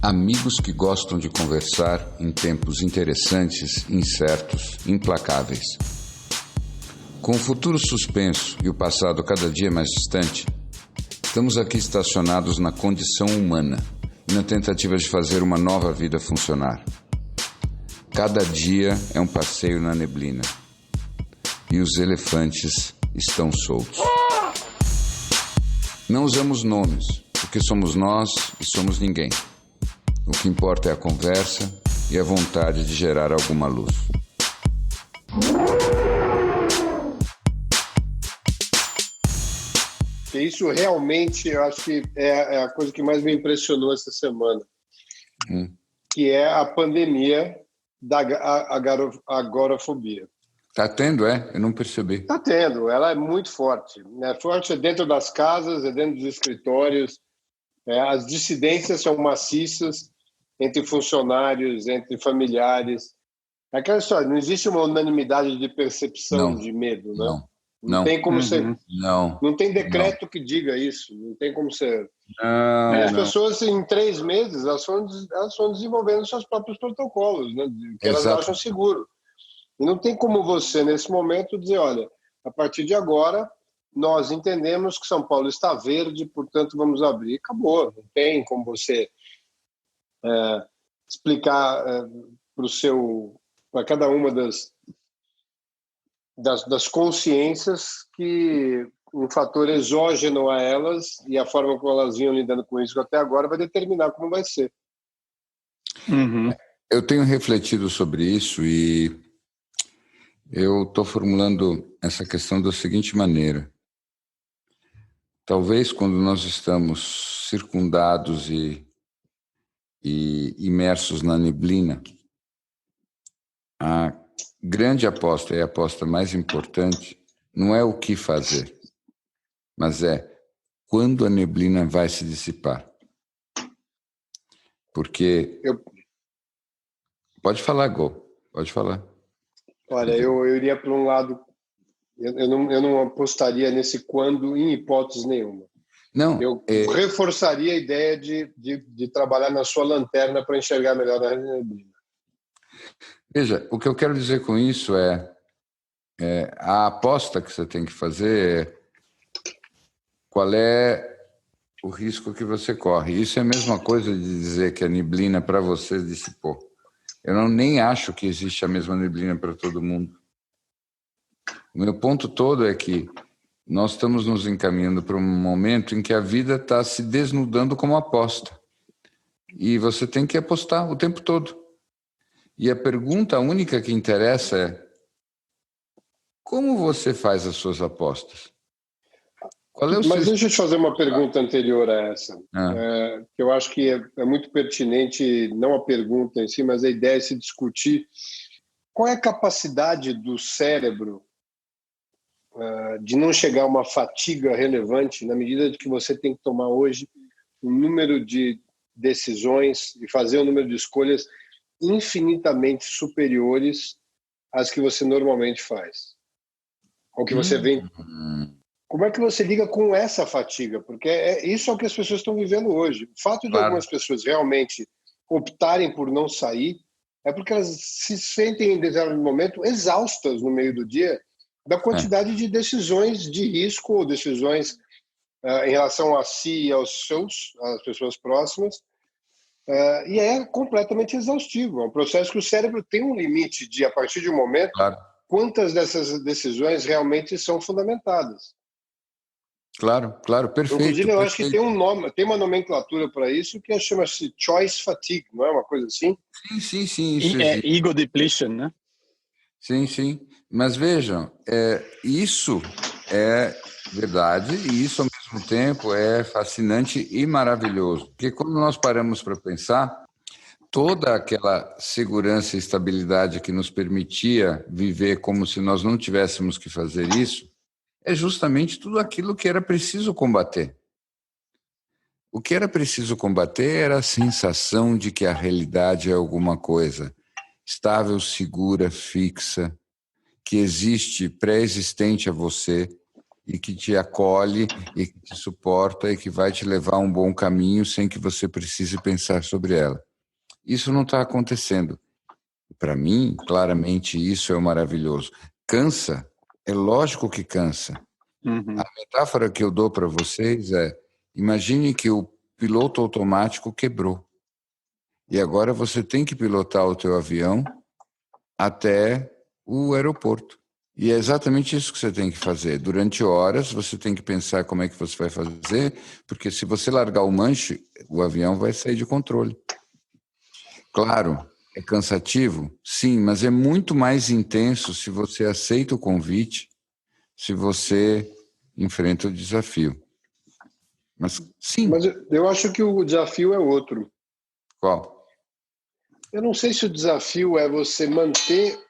Amigos que gostam de conversar em tempos interessantes, incertos, implacáveis. Com o futuro suspenso e o passado cada dia mais distante, estamos aqui estacionados na condição humana e na tentativa de fazer uma nova vida funcionar. Cada dia é um passeio na neblina e os elefantes estão soltos. Não usamos nomes, porque somos nós e somos ninguém. O que importa é a conversa e a vontade de gerar alguma luz. Isso realmente, eu acho que é a coisa que mais me impressionou essa semana, que é a pandemia da agorafobia. Está tendo, é? Eu não percebi. Está tendo, ela é muito forte. É forte dentro das casas, é dentro dos escritórios. As dissidências são maciças entre funcionários, entre familiares. É aquela história, não existe uma unanimidade de percepção de medo, né? Não tem como ser. Não tem decreto que diga isso. Não tem como ser. As pessoas, em 3 meses, elas foram desenvolvendo seus próprios protocolos, né? Que elas acham seguro. E não tem como você, nesse momento, dizer, olha, a partir de agora, nós entendemos que São Paulo está verde, portanto, vamos abrir. Acabou. Não tem como você explicar para cada uma das consciências que um fator exógeno a elas e a forma como elas vinham lidando com isso até agora vai determinar como vai ser. Eu tenho refletido sobre isso e eu estou formulando essa questão da seguinte maneira. Talvez quando nós estamos circundados e imersos na neblina, a grande aposta e a aposta mais importante não é o que fazer, mas é quando a neblina vai se dissipar. Porque... Pode falar, Gol. Pode falar. Olha, eu iria para um lado... Eu não apostaria nesse quando em hipótese nenhuma. Não, eu reforçaria a ideia de trabalhar na sua lanterna para enxergar melhor a neblina. Veja, o que eu quero dizer com isso é a aposta que você tem que fazer é qual é o risco que você corre. Isso é a mesma coisa de dizer que a neblina para você dissipou. Eu nem acho que existe a mesma neblina para todo mundo. O meu ponto todo é que nós estamos nos encaminhando para um momento em que a vida está se desnudando como aposta. E você tem que apostar o tempo todo. E a pergunta única que interessa é como você faz as suas apostas? Mas deixa eu te fazer uma pergunta anterior a essa. Que eu acho que é muito pertinente, não a pergunta em si, mas a ideia é se discutir qual é a capacidade do cérebro de não chegar a uma fatiga relevante na medida de que você tem que tomar hoje um número de decisões e fazer um número de escolhas infinitamente superiores às que você normalmente faz. Ou que você vem... Como é que você liga com essa fatiga? Porque isso é o que as pessoas estão vivendo hoje. O fato de algumas pessoas realmente optarem por não sair é porque elas se sentem em determinado momento exaustas no meio do dia da quantidade de decisões de risco ou decisões em relação a si e às pessoas próximas, e é completamente exaustivo. É um processo que o cérebro tem um limite de, a partir de um momento, quantas dessas decisões realmente são fundamentadas. Claro, perfeito. Inclusive, eu acho que tem um nome, tem uma nomenclatura para isso que chama-se choice fatigue, não é uma coisa assim? Sim. Ego depletion, né? Sim. Mas vejam, isso é verdade e isso, ao mesmo tempo, é fascinante e maravilhoso. Porque quando nós paramos para pensar, toda aquela segurança e estabilidade que nos permitia viver como se nós não tivéssemos que fazer isso, é justamente tudo aquilo que era preciso combater. O que era preciso combater era a sensação de que a realidade é alguma coisa estável, segura, fixa, que existe, pré-existente a você, e que te acolhe e que te suporta e que vai te levar a um bom caminho sem que você precise pensar sobre ela. Isso não está acontecendo. Para mim, claramente, isso é o maravilhoso. Cansa? É lógico que cansa. Uhum. A metáfora que eu dou para vocês é: imagine que o piloto automático quebrou. E agora você tem que pilotar o teu avião até o aeroporto. E é exatamente isso que você tem que fazer. Durante horas, você tem que pensar como é que você vai fazer, porque se você largar o manche, o avião vai sair de controle. Claro, é cansativo? Sim, mas é muito mais intenso se você aceita o convite, se você enfrenta o desafio. Mas sim. Mas eu acho que o desafio é outro. Qual? Eu não sei se o desafio é você manter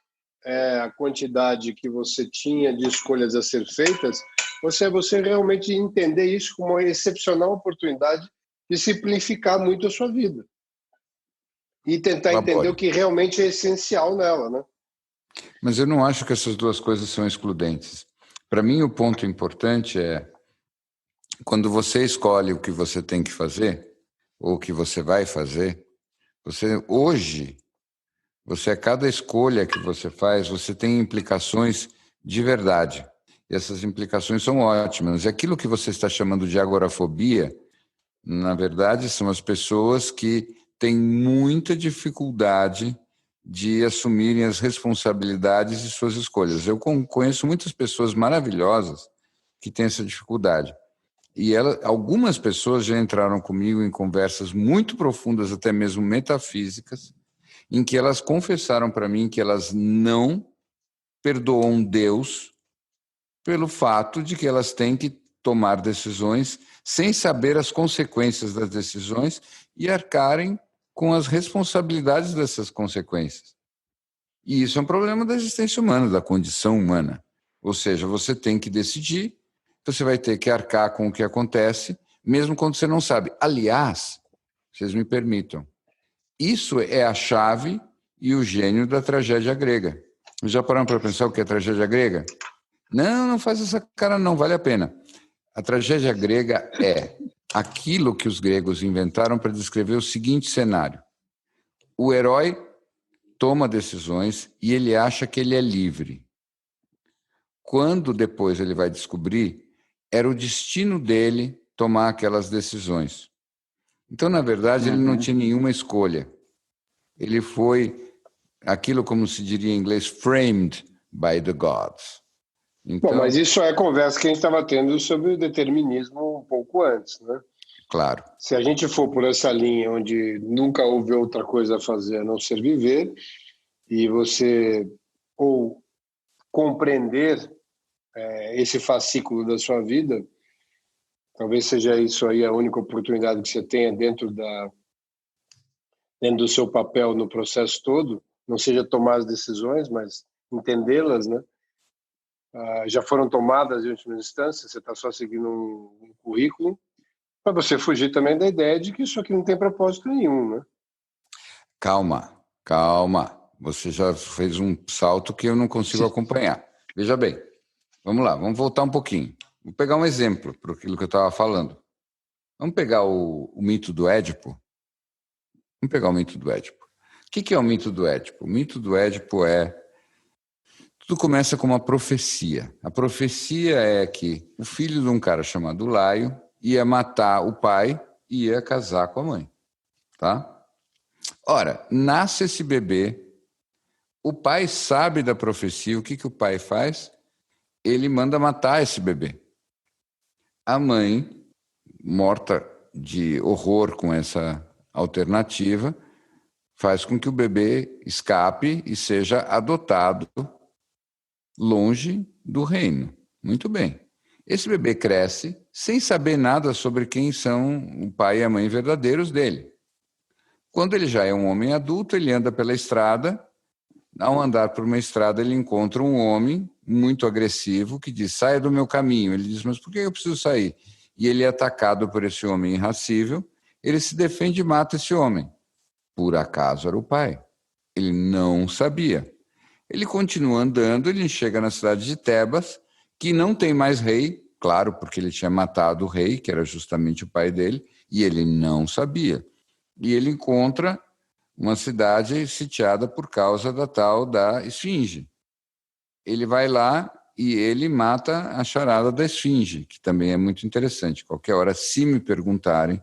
a quantidade que você tinha de escolhas a ser feitas, ou se é você realmente entender isso como uma excepcional oportunidade de simplificar muito a sua vida. E tentar entender o que realmente é essencial nela, né? Mas eu não acho que essas duas coisas são excludentes. Para mim, o ponto importante é quando você escolhe o que você tem que fazer, ou o que você vai fazer, a cada escolha que você faz, você tem implicações de verdade. E essas implicações são ótimas. E aquilo que você está chamando de agorafobia, na verdade, são as pessoas que têm muita dificuldade de assumirem as responsabilidades de suas escolhas. Eu conheço muitas pessoas maravilhosas que têm essa dificuldade. E algumas pessoas já entraram comigo em conversas muito profundas, até mesmo metafísicas, em que elas confessaram para mim que elas não perdoam Deus pelo fato de que elas têm que tomar decisões sem saber as consequências das decisões e arcarem com as responsabilidades dessas consequências. E isso é um problema da existência humana, da condição humana. Ou seja, você tem que decidir, você vai ter que arcar com o que acontece, mesmo quando você não sabe. Aliás, vocês me permitam, isso é a chave e o gênio da tragédia grega. Já pararam para pensar o que é tragédia grega? Não faz essa cara não, vale a pena. A tragédia grega é aquilo que os gregos inventaram para descrever o seguinte cenário. O herói toma decisões e ele acha que ele é livre. Quando depois ele vai descobrir, era o destino dele tomar aquelas decisões. Então, na verdade, ele não tinha nenhuma escolha. Ele foi aquilo, como se diria em inglês, framed by the gods. Então, bom, mas isso é a conversa que a gente estava tendo sobre o determinismo um pouco antes, né? Claro. Se a gente for por essa linha onde nunca houve outra coisa a fazer a não ser viver, e você ou compreender esse fascículo da sua vida, talvez seja isso aí a única oportunidade que você tenha dentro do seu papel no processo todo, não seja tomar as decisões, mas entendê-las, né? Já foram tomadas em última instância, você está só seguindo um currículo, para você fugir também da ideia de que isso aqui não tem propósito nenhum, né? Calma. Você já fez um salto que eu não consigo acompanhar. Veja bem, vamos lá, vamos voltar um pouquinho. Vou pegar um exemplo para aquilo que eu estava falando. Vamos pegar o mito do Édipo. O que é o mito do Édipo? O mito do Édipo é... Tudo começa com uma profecia. A profecia é que o filho de um cara chamado Laio ia matar o pai e ia casar com a mãe. Tá? Ora, nasce esse bebê, o pai sabe da profecia, o que o pai faz? Ele manda matar esse bebê. A mãe, morta de horror com essa alternativa, faz com que o bebê escape e seja adotado longe do reino. Muito bem. Esse bebê cresce sem saber nada sobre quem são o pai e a mãe verdadeiros dele. Quando ele já é um homem adulto, ele anda pela estrada. Ao andar por uma estrada, ele encontra um homem muito agressivo que diz, saia do meu caminho. Ele diz, mas por que eu preciso sair? E ele é atacado por esse homem irracível. Ele se defende e mata esse homem. Por acaso era o pai. Ele não sabia. Ele continua andando, ele chega na cidade de Tebas, que não tem mais rei, claro, porque ele tinha matado o rei, que era justamente o pai dele, e ele não sabia. E ele encontra uma cidade sitiada por causa da tal da esfinge. Ele vai lá e ele mata a charada da esfinge, que também é muito interessante. Qualquer hora, se me perguntarem,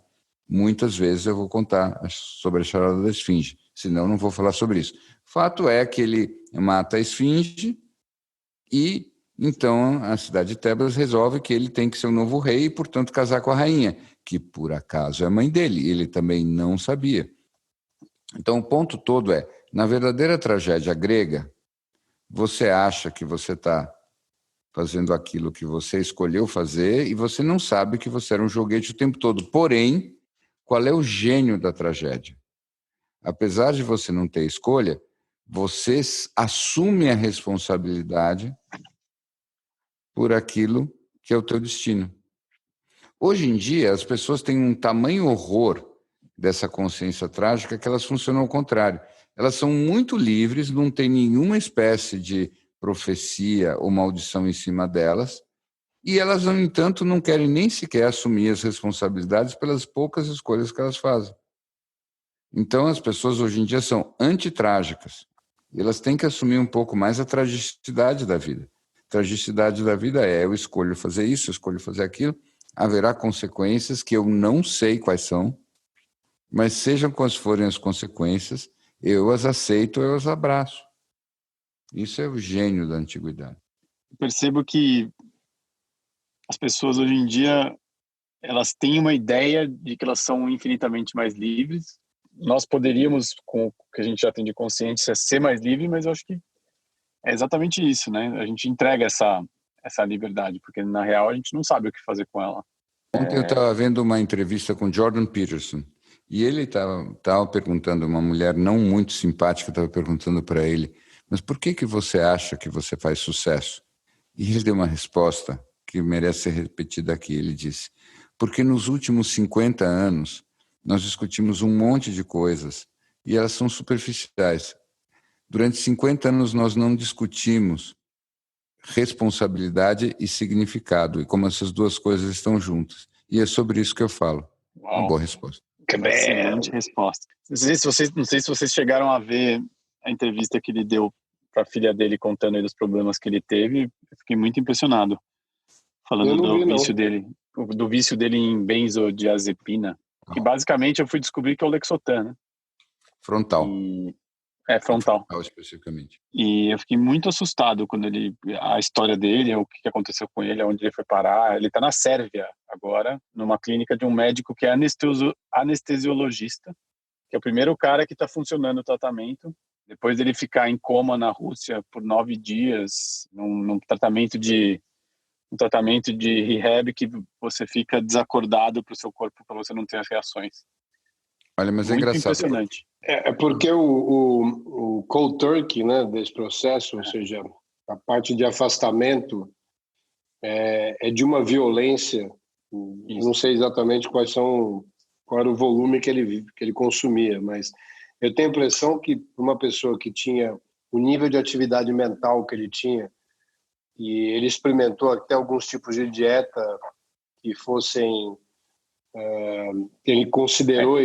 muitas vezes eu vou contar sobre a charada da esfinge, senão não vou falar sobre isso. Fato é que ele mata a esfinge e então a cidade de Tebas resolve que ele tem que ser o novo rei e, portanto, casar com a rainha, que por acaso é a mãe dele. Ele também não sabia. Então o ponto todo é, na verdadeira tragédia grega, você acha que você está fazendo aquilo que você escolheu fazer e você não sabe que você era um joguete o tempo todo. Porém, qual é o gênio da tragédia? Apesar de você não ter escolha, você assume a responsabilidade por aquilo que é o teu destino. Hoje em dia, as pessoas têm um tamanho horror dessa consciência trágica que elas funcionam ao contrário. Elas são muito livres, não tem nenhuma espécie de profecia ou maldição em cima delas, e elas, no entanto, não querem nem sequer assumir as responsabilidades pelas poucas escolhas que elas fazem. Então, as pessoas hoje em dia são antitrágicas. Elas têm que assumir um pouco mais a tragicidade da vida. A tragicidade da vida é: eu escolho fazer isso, eu escolho fazer aquilo, haverá consequências que eu não sei quais são, mas sejam quais forem as consequências, eu as aceito, eu as abraço. Isso é o gênio da antiguidade. Percebo que as pessoas hoje em dia, elas têm uma ideia de que elas são infinitamente mais livres. Nós poderíamos, com o que a gente já tem de consciência, ser mais livre, mas eu acho que é exatamente isso, né? A gente entrega essa liberdade, porque na real a gente não sabe o que fazer com ela. Ontem eu estava vendo uma entrevista com Jordan Peterson e ele estava perguntando, uma mulher não muito simpática estava perguntando para ele, mas por que você acha que você faz sucesso? E ele deu uma resposta que merece ser repetida aqui. Ele disse, porque nos últimos 50 anos nós discutimos um monte de coisas e elas são superficiais. Durante 50 anos nós não discutimos responsabilidade e significado, e como essas duas coisas estão juntas. E é sobre isso que eu falo. Uau. Uma boa resposta. Excelente resposta. Não sei se vocês chegaram a ver a entrevista que ele deu para a filha dele contando aí dos problemas que ele teve. Eu fiquei muito impressionado. Falando do vício dele em benzodiazepina, que basicamente eu fui descobrir que é o Lexotan, né? Frontal. Frontal. Especificamente. E eu fiquei muito assustado quando a história dele, o que aconteceu com ele, onde ele foi parar. Ele está na Sérvia agora, numa clínica de um médico que é anestesiologista, que é o primeiro cara que está funcionando o tratamento. Depois dele ficar em coma na Rússia por 9 dias, num tratamento de rehab que você fica desacordado para o seu corpo, para você não ter as reações. Olha, mas muito é engraçado. Impressionante. É porque o cold turkey, né, desse processo, ou seja, a parte de afastamento é de uma violência. Eu não sei exatamente qual era o volume que ele consumia, mas eu tenho a impressão que uma pessoa que tinha o nível de atividade mental que ele tinha, e ele experimentou até alguns tipos de dieta que fossem que ele considerou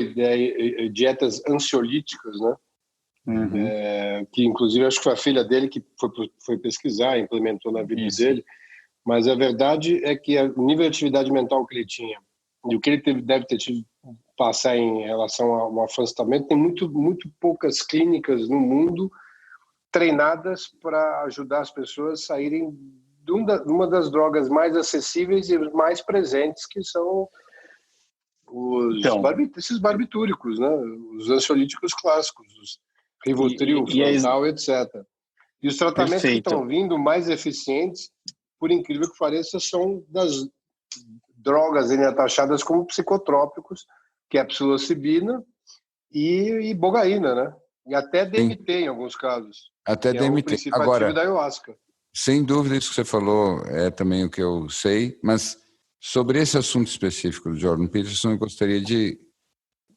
dietas ansiolíticas, né? Uhum. Que inclusive acho que foi a filha dele que foi pesquisar, implementou na vida dele, mas a verdade é que o nível de atividade mental que ele tinha e o que ele deve ter tido passar em relação ao afastamento, tem muito poucas clínicas no mundo treinadas para ajudar as pessoas a saírem de uma das drogas mais acessíveis e mais presentes, que são esses barbitúricos, né? Os ansiolíticos clássicos, os Rivotril, Frontal, etc. E os tratamentos que estão vindo mais eficientes, por incrível que pareça, são das drogas taxadas como psicotrópicos, que é a psilocibina e bogaína, né? E até DMT em alguns casos. Até que DMT. É o princípio ativo da ayahuasca. Sem dúvida, isso que você falou é também o que eu sei, mas sobre esse assunto específico do Jordan Peterson, eu gostaria de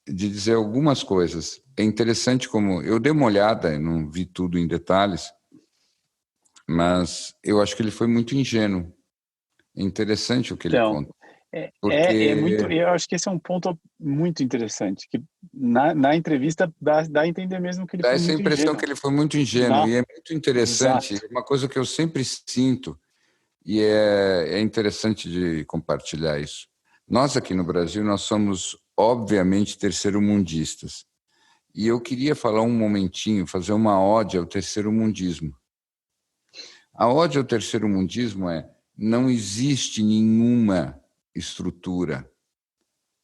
dizer algumas coisas. É interessante como... Eu dei uma olhada, eu não vi tudo em detalhes, mas eu acho que ele foi muito ingênuo É interessante o que ele conta. Eu acho que esse é um ponto muito interessante, que na entrevista dá a entender mesmo que ele foi muito ingênuo. Dá essa impressão que ele foi muito ingênuo, e é muito interessante, uma coisa que eu sempre sinto, e é interessante de compartilhar isso. Nós aqui no Brasil, nós somos obviamente terceiro-mundistas, e eu queria falar um momentinho, fazer uma ode ao terceiro-mundismo. A ode ao terceiro-mundismo não existe nenhuma estrutura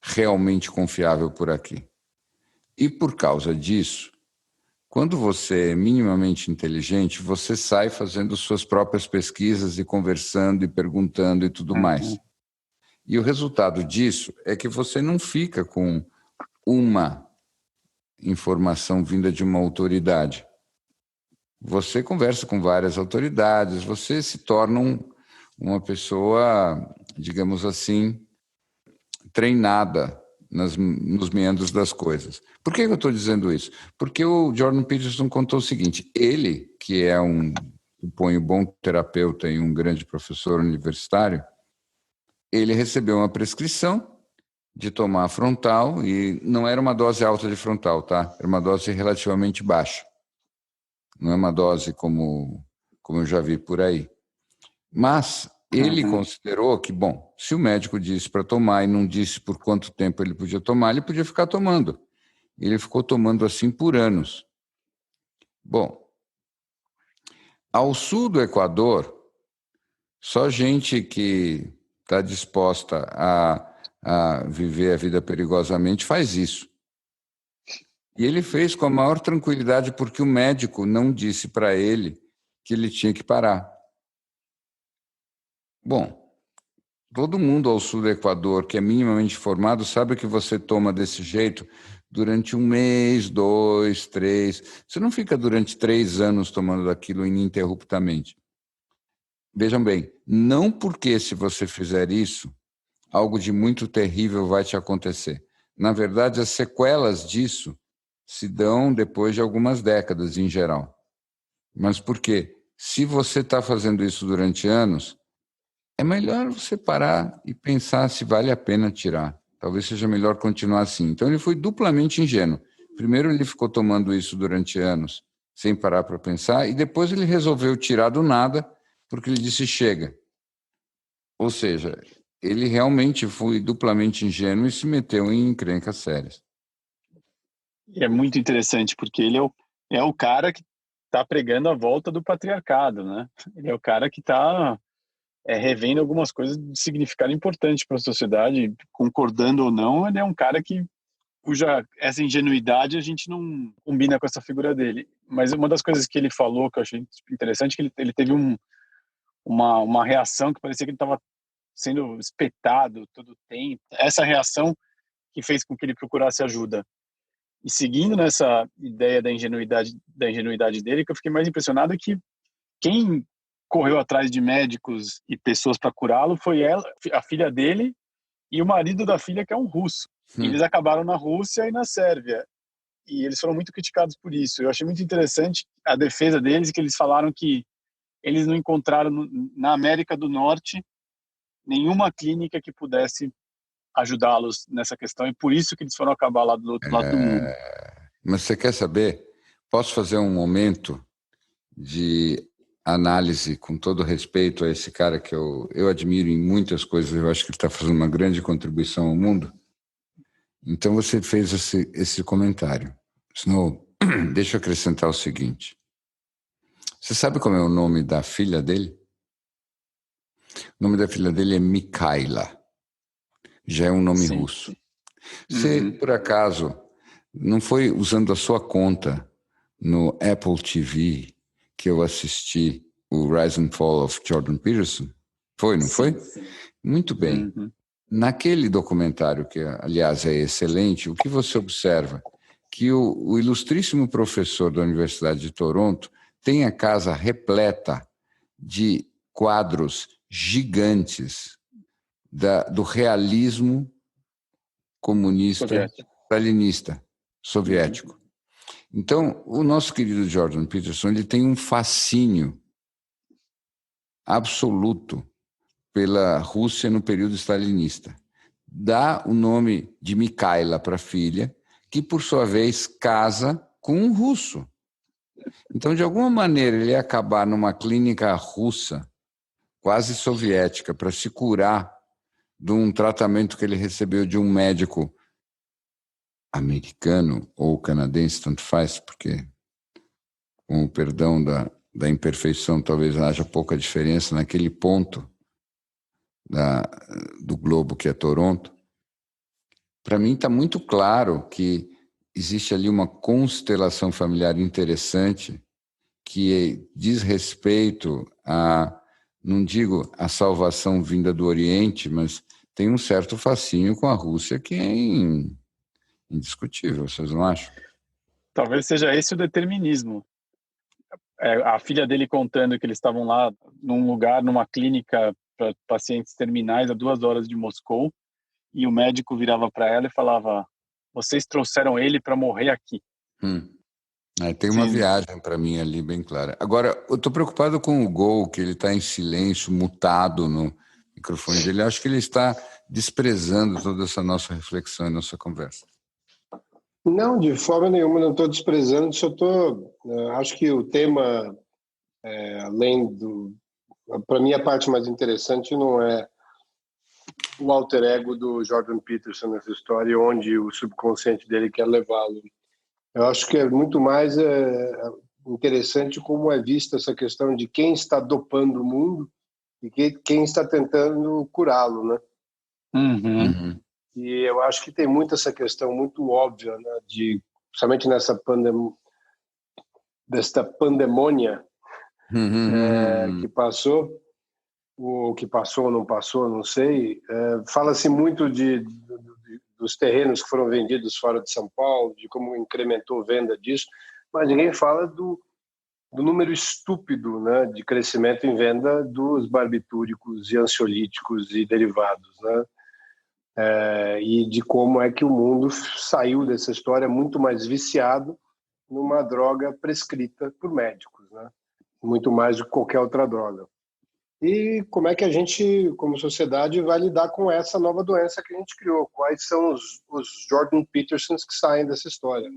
realmente confiável por aqui. E por causa disso, quando você é minimamente inteligente, você sai fazendo suas próprias pesquisas e conversando e perguntando e tudo mais. E o resultado disso é que você não fica com uma informação vinda de uma autoridade. Você conversa com várias autoridades, você se torna uma pessoa, digamos assim, treinada nos meandros das coisas. Por que eu estou dizendo isso? Porque o Jordan Peterson contou o seguinte: ele, que é suponho, bom terapeuta e um grande professor universitário, ele recebeu uma prescrição de tomar frontal, e não era uma dose alta de frontal, tá? Era uma dose relativamente baixa. Não é uma dose como eu já vi por aí. Mas ele considerou que, bom, se o médico disse para tomar e não disse por quanto tempo ele podia tomar, ele podia ficar tomando. Ele ficou tomando assim por anos. Bom, ao sul do Equador, só gente que está disposta a viver a vida perigosamente faz isso. E ele fez com a maior tranquilidade porque o médico não disse para ele que ele tinha que parar. Bom, todo mundo ao sul do Equador que é minimamente formado sabe que você toma desse jeito durante 1 mês, 2, 3. Você não fica durante 3 anos tomando daquilo ininterruptamente. Vejam bem, não porque se você fizer isso, algo de muito terrível vai te acontecer. Na verdade, as sequelas disso se dão depois de algumas décadas, em geral. Mas por quê? Se você está fazendo isso durante anos, é melhor você parar e pensar se vale a pena tirar. Talvez seja melhor continuar assim. Então, ele foi duplamente ingênuo. Primeiro, ele ficou tomando isso durante anos, sem parar para pensar, e depois ele resolveu tirar do nada, porque ele disse chega. Ou seja, ele realmente foi duplamente ingênuo e se meteu em encrencas sérias. E é muito interessante, porque ele é o cara que está pregando a volta do patriarcado, né? Ele é o cara que está revendo algumas coisas de significado importante para a sociedade, concordando ou não. Ele é um cara cuja essa ingenuidade a gente não combina com essa figura dele. Mas uma das coisas que ele falou que eu achei interessante, que ele teve uma reação que parecia que ele estava sendo espetado todo o tempo. Essa reação que fez com que ele procurasse ajuda. E seguindo nessa ideia da ingenuidade dele, que eu fiquei mais impressionado é que quem correu atrás de médicos e pessoas para curá-lo foi a filha dele e o marido da filha, que é um russo. Eles acabaram na Rússia e na Sérvia. E eles foram muito criticados por isso. Eu achei muito interessante a defesa deles, que eles falaram que eles não encontraram na América do Norte nenhuma clínica que pudesse ajudá-los nessa questão, e por isso que eles foram acabar lá do outro lado do mundo. Mas você quer saber? Posso fazer um momento de análise, com todo respeito a esse cara que eu admiro em muitas coisas, eu acho que ele está fazendo uma grande contribuição ao mundo. Então você fez esse comentário. Snow, deixa eu acrescentar o seguinte. Você sabe como é o nome da filha dele? O nome da filha dele é Mikhaila. Já é um nome russo. Você, por acaso, não foi usando a sua conta no Apple TV que eu assisti o Rise and Fall of Jordan Peterson? Foi, não foi? Sim. Muito bem. Naquele documentário, que aliás é excelente, o que você observa? Que o ilustríssimo professor da Universidade de Toronto tem a casa repleta de quadros gigantes do realismo comunista, stalinista, soviético. Então, o nosso querido Jordan Peterson, ele tem um fascínio absoluto pela Rússia no período stalinista. Dá o nome de Mikhaila para a filha, que, por sua vez, casa com um russo. Então, de alguma maneira, ele ia acabar numa clínica russa, quase soviética, para se curar de um tratamento que ele recebeu de um médico americano ou canadense, tanto faz, porque, com o perdão da imperfeição, talvez haja pouca diferença naquele ponto do globo que é Toronto. Para mim está muito claro que existe ali uma constelação familiar interessante que diz respeito a, não digo a salvação vinda do Oriente, mas tem um certo fascínio com a Rússia que é indiscutível, vocês não acham? Talvez seja esse o determinismo. A filha dele contando que eles estavam lá num lugar, numa clínica para pacientes terminais a 2 horas de Moscou, e o médico virava para ela e falava: vocês trouxeram ele para morrer aqui. Tem uma viagem para mim ali bem clara. Agora, eu estou preocupado com o Gol, que ele está em silêncio, mutado no microfone dele. Eu acho que ele está desprezando toda essa nossa reflexão e nossa conversa. Não, de forma nenhuma, não estou desprezando, só estou... acho que o tema, além do... Para mim, a parte mais interessante não é o alter ego do Jordan Peterson nessa história, onde o subconsciente dele quer levá-lo. Eu acho que é muito mais interessante como é vista essa questão de quem está dopando o mundo e quem está tentando curá-lo, né? Uhum. E eu acho que tem muito essa questão muito óbvia, né, principalmente desta pandemônia que passou, ou que passou ou não passou, não sei. Fala-se muito dos terrenos que foram vendidos fora de São Paulo, de como incrementou a venda disso, mas ninguém fala do número estúpido, né, de crescimento em venda dos barbitúricos e ansiolíticos e derivados, né? E de como é que o mundo saiu dessa história muito mais viciado numa droga prescrita por médicos, né? Muito mais do que qualquer outra droga. E como é que a gente, como sociedade, vai lidar com essa nova doença que a gente criou? Quais são os Jordan Petersons que saem dessa história?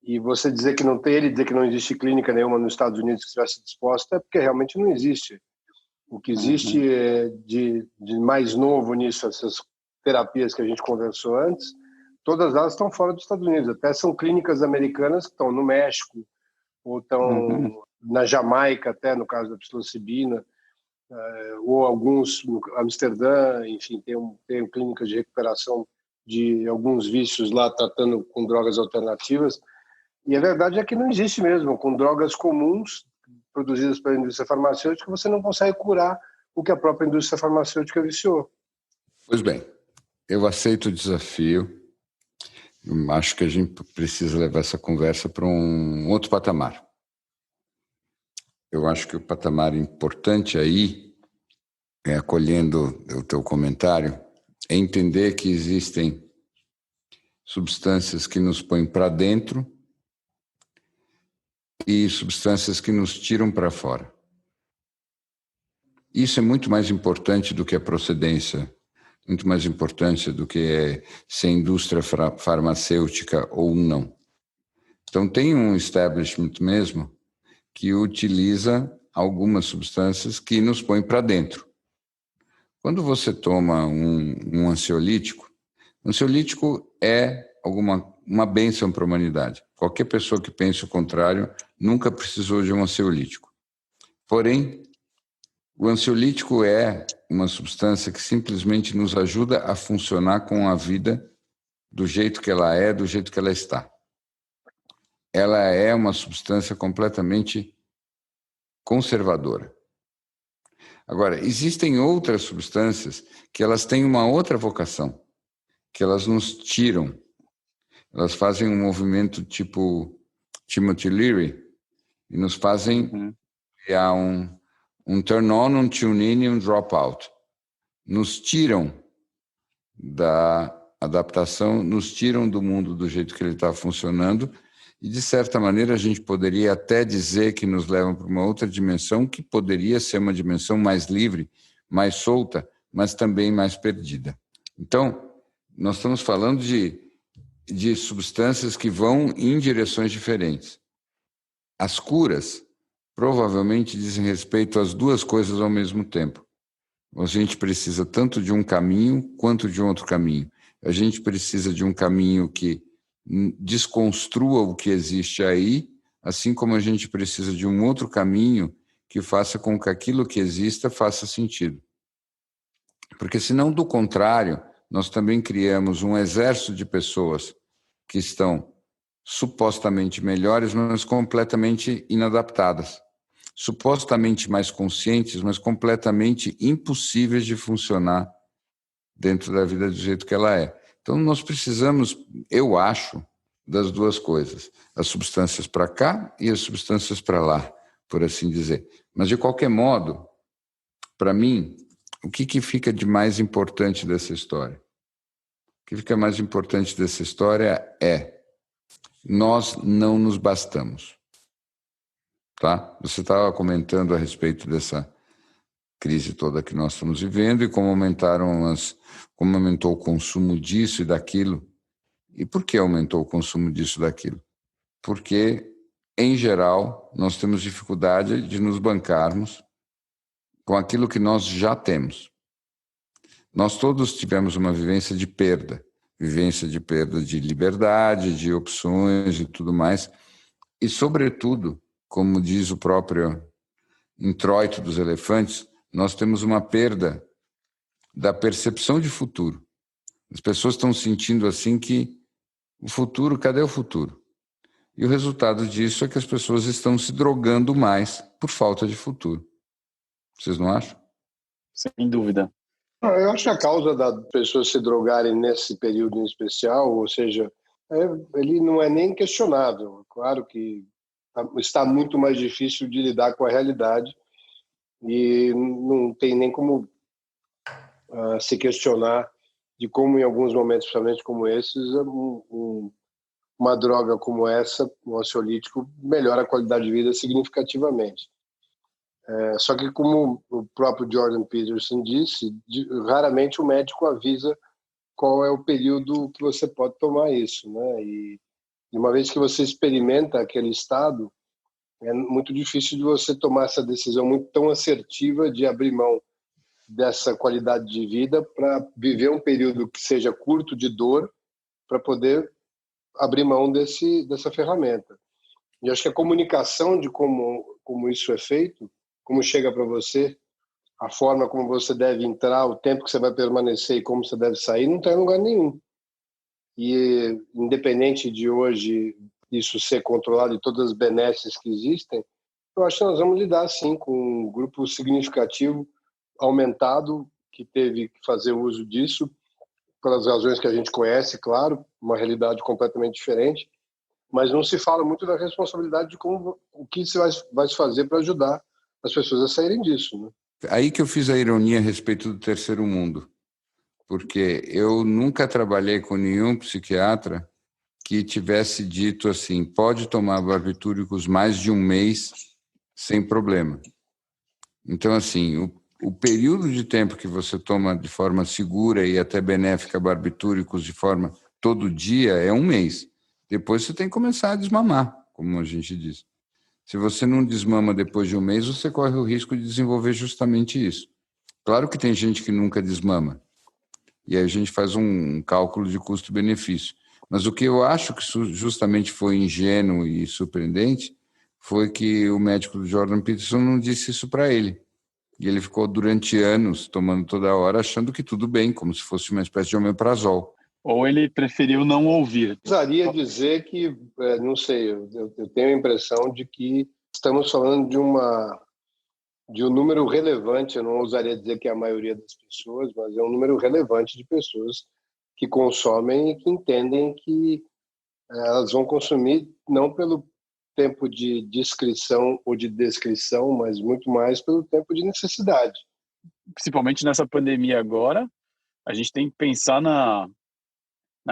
E você dizer que não tem, ele dizer que não existe clínica nenhuma nos Estados Unidos que estivesse disposta, é porque realmente não existe. O que existe de mais novo nisso, essas terapias que a gente conversou antes, todas elas estão fora dos Estados Unidos. Até são clínicas americanas que estão no México, ou estão na Jamaica, até no caso da psilocibina, ou alguns no Amsterdã, enfim, tem clínicas de recuperação de alguns vícios lá, tratando com drogas alternativas. E a verdade é que não existe mesmo. Com drogas comuns, produzidas pela indústria farmacêutica, você não consegue curar o que a própria indústria farmacêutica viciou. Pois bem, eu aceito o desafio. Eu acho que a gente precisa levar essa conversa para um outro patamar. Eu acho que o patamar importante aí, acolhendo o teu comentário, é entender que existem substâncias que nos põem para dentro e substâncias que nos tiram para fora. Isso é muito mais importante do que a procedência, muito mais importante do que ser indústria farmacêutica ou não. Então, tem um establishment mesmo que utiliza algumas substâncias que nos põem para dentro. Quando você toma um ansiolítico, o ansiolítico é uma bênção para a humanidade. Qualquer pessoa que pense o contrário nunca precisou de um ansiolítico. Porém, o ansiolítico é uma substância que simplesmente nos ajuda a funcionar com a vida do jeito que ela é, do jeito que ela está. Ela é uma substância completamente conservadora. Agora, existem outras substâncias que elas têm uma outra vocação, que elas nos tiram. Elas fazem um movimento tipo Timothy Leary e nos fazem criar um turn-on, um tune-in e um drop-out. Nos tiram da adaptação, nos tiram do mundo do jeito que ele está funcionando e, de certa maneira, a gente poderia até dizer que nos levam para uma outra dimensão que poderia ser uma dimensão mais livre, mais solta, mas também mais perdida. Então, nós estamos falando de substâncias que vão em direções diferentes. As curas provavelmente dizem respeito às duas coisas ao mesmo tempo. A gente precisa tanto de um caminho quanto de um outro caminho. A gente precisa de um caminho que desconstrua o que existe aí, assim como a gente precisa de um outro caminho que faça com que aquilo que exista faça sentido. Porque senão, do contrário, nós também criamos um exército de pessoas que estão supostamente melhores, mas completamente inadaptadas. Supostamente mais conscientes, mas completamente impossíveis de funcionar dentro da vida do jeito que ela é. Então, nós precisamos, eu acho, das duas coisas. As substâncias para cá e as substâncias para lá, por assim dizer. Mas, de qualquer modo, para mim, o que fica de mais importante dessa história? O que fica mais importante dessa história é: nós não nos bastamos. Tá? Você estava comentando a respeito dessa crise toda que nós estamos vivendo e como aumentou o consumo disso e daquilo. E por que aumentou o consumo disso e daquilo? Porque, em geral, nós temos dificuldade de nos bancarmos com aquilo que nós já temos. Nós todos tivemos uma vivência de perda de liberdade, de opções e tudo mais. E, sobretudo, como diz o próprio introito dos elefantes, nós temos uma perda da percepção de futuro. As pessoas estão sentindo assim que o futuro, cadê o futuro? E o resultado disso é que as pessoas estão se drogando mais por falta de futuro. Vocês não acham? Sem dúvida. Eu acho que a causa das pessoas se drogarem nesse período em especial, ou seja, ele não é nem questionável. Claro que está muito mais difícil de lidar com a realidade e não tem nem como se questionar de como, em alguns momentos, principalmente como esses, uma droga como essa, um ansiolítico, melhora a qualidade de vida significativamente. Só que, como o próprio Jordan Peterson disse, raramente o médico avisa qual é o período que você pode tomar isso, né? E uma vez que você experimenta aquele estado, é muito difícil de você tomar essa decisão muito tão assertiva de abrir mão dessa qualidade de vida para viver um período que seja curto de dor para poder abrir mão dessa ferramenta. E acho que a comunicação de como isso é feito, como chega para você, a forma como você deve entrar, o tempo que você vai permanecer e como você deve sair, não está em lugar nenhum. E independente de hoje isso ser controlado e todas as benesses que existem, eu acho que nós vamos lidar sim com um grupo significativo aumentado que teve que fazer uso disso pelas razões que a gente conhece, claro, uma realidade completamente diferente, mas não se fala muito da responsabilidade de o que se vai se fazer para ajudar as pessoas a saírem disso, né? Aí que eu fiz a ironia a respeito do terceiro mundo, porque eu nunca trabalhei com nenhum psiquiatra que tivesse dito assim: pode tomar barbitúricos mais de um mês sem problema. Então, assim, o período de tempo que você toma de forma segura e até benéfica barbitúricos de forma todo dia é um mês. Depois você tem que começar a desmamar, como a gente diz. Se você não desmama depois de um mês, você corre o risco de desenvolver justamente isso. Claro que tem gente que nunca desmama. E aí a gente faz um cálculo de custo-benefício. Mas o que eu acho que justamente foi ingênuo e surpreendente foi que o médico do Jordan Peterson não disse isso para ele. E ele ficou durante anos tomando toda hora, achando que tudo bem, como se fosse uma espécie de omeprazol. Ou ele preferiu não ouvir? Precisaria dizer que, não sei, eu tenho a impressão de que estamos falando de um número relevante, eu não ousaria dizer que é a maioria das pessoas, mas é um número relevante de pessoas que consomem e que entendem que elas vão consumir não pelo tempo de descrição ou de descrição, mas muito mais pelo tempo de necessidade. Principalmente nessa pandemia agora, a gente tem que pensar na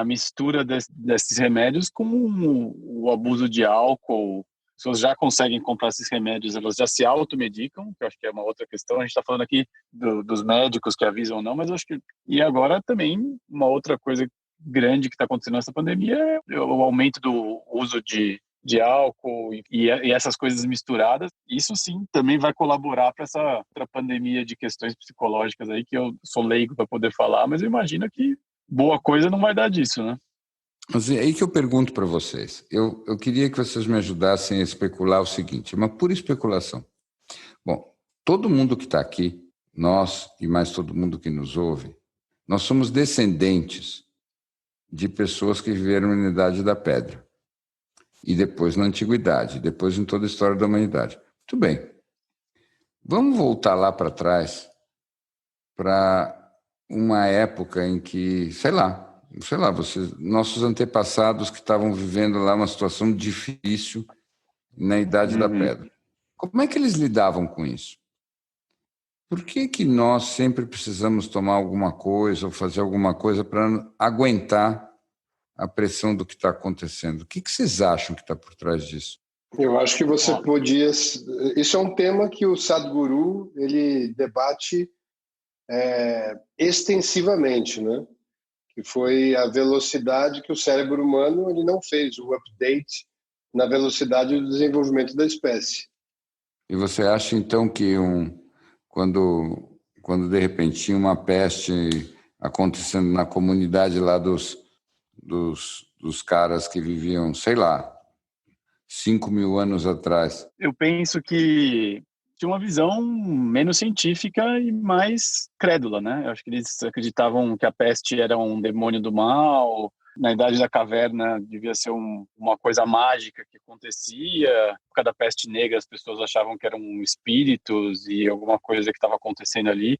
mistura desses remédios com o abuso de álcool, pessoas já conseguem comprar esses remédios, elas já se automedicam, que eu acho que é uma outra questão. A gente está falando aqui dos médicos que avisam ou não, mas eu acho que... E agora também, uma outra coisa grande que está acontecendo nessa pandemia é o aumento do uso de álcool e essas coisas misturadas. Isso sim também vai colaborar para essa outra pandemia de questões psicológicas aí, que eu sou leigo para poder falar, mas eu imagino que boa coisa não vai dar disso, né? Mas é aí que eu pergunto para vocês. Eu queria que vocês me ajudassem a especular o seguinte, uma pura especulação. Bom, todo mundo que está aqui, nós e mais todo mundo que nos ouve, nós somos descendentes de pessoas que viveram na Idade da Pedra. E depois na Antiguidade, depois em toda a história da humanidade. Muito bem. Vamos voltar lá para trás, para uma época em que, sei lá, nossos antepassados que estavam vivendo lá uma situação difícil na Idade da Pedra. Como é que eles lidavam com isso? Por que nós sempre precisamos tomar alguma coisa ou fazer alguma coisa para aguentar a pressão do que está acontecendo? O que vocês acham que está por trás disso? Eu acho que você podia... Isso é um tema que o Sadhguru ele debate extensivamente, né? Que foi a velocidade que o cérebro humano ele não fez, o update na velocidade do desenvolvimento da espécie. E você acha, então, que quando de repente tinha uma peste acontecendo na comunidade lá dos caras que viviam, sei lá, 5.000 anos atrás? Eu penso que tinha uma visão menos científica e mais crédula, né? Eu acho que eles acreditavam que a peste era um demônio do mal. Na Idade da Caverna devia ser uma coisa mágica que acontecia. Na época da peste negra as pessoas achavam que eram espíritos e alguma coisa que estava acontecendo ali.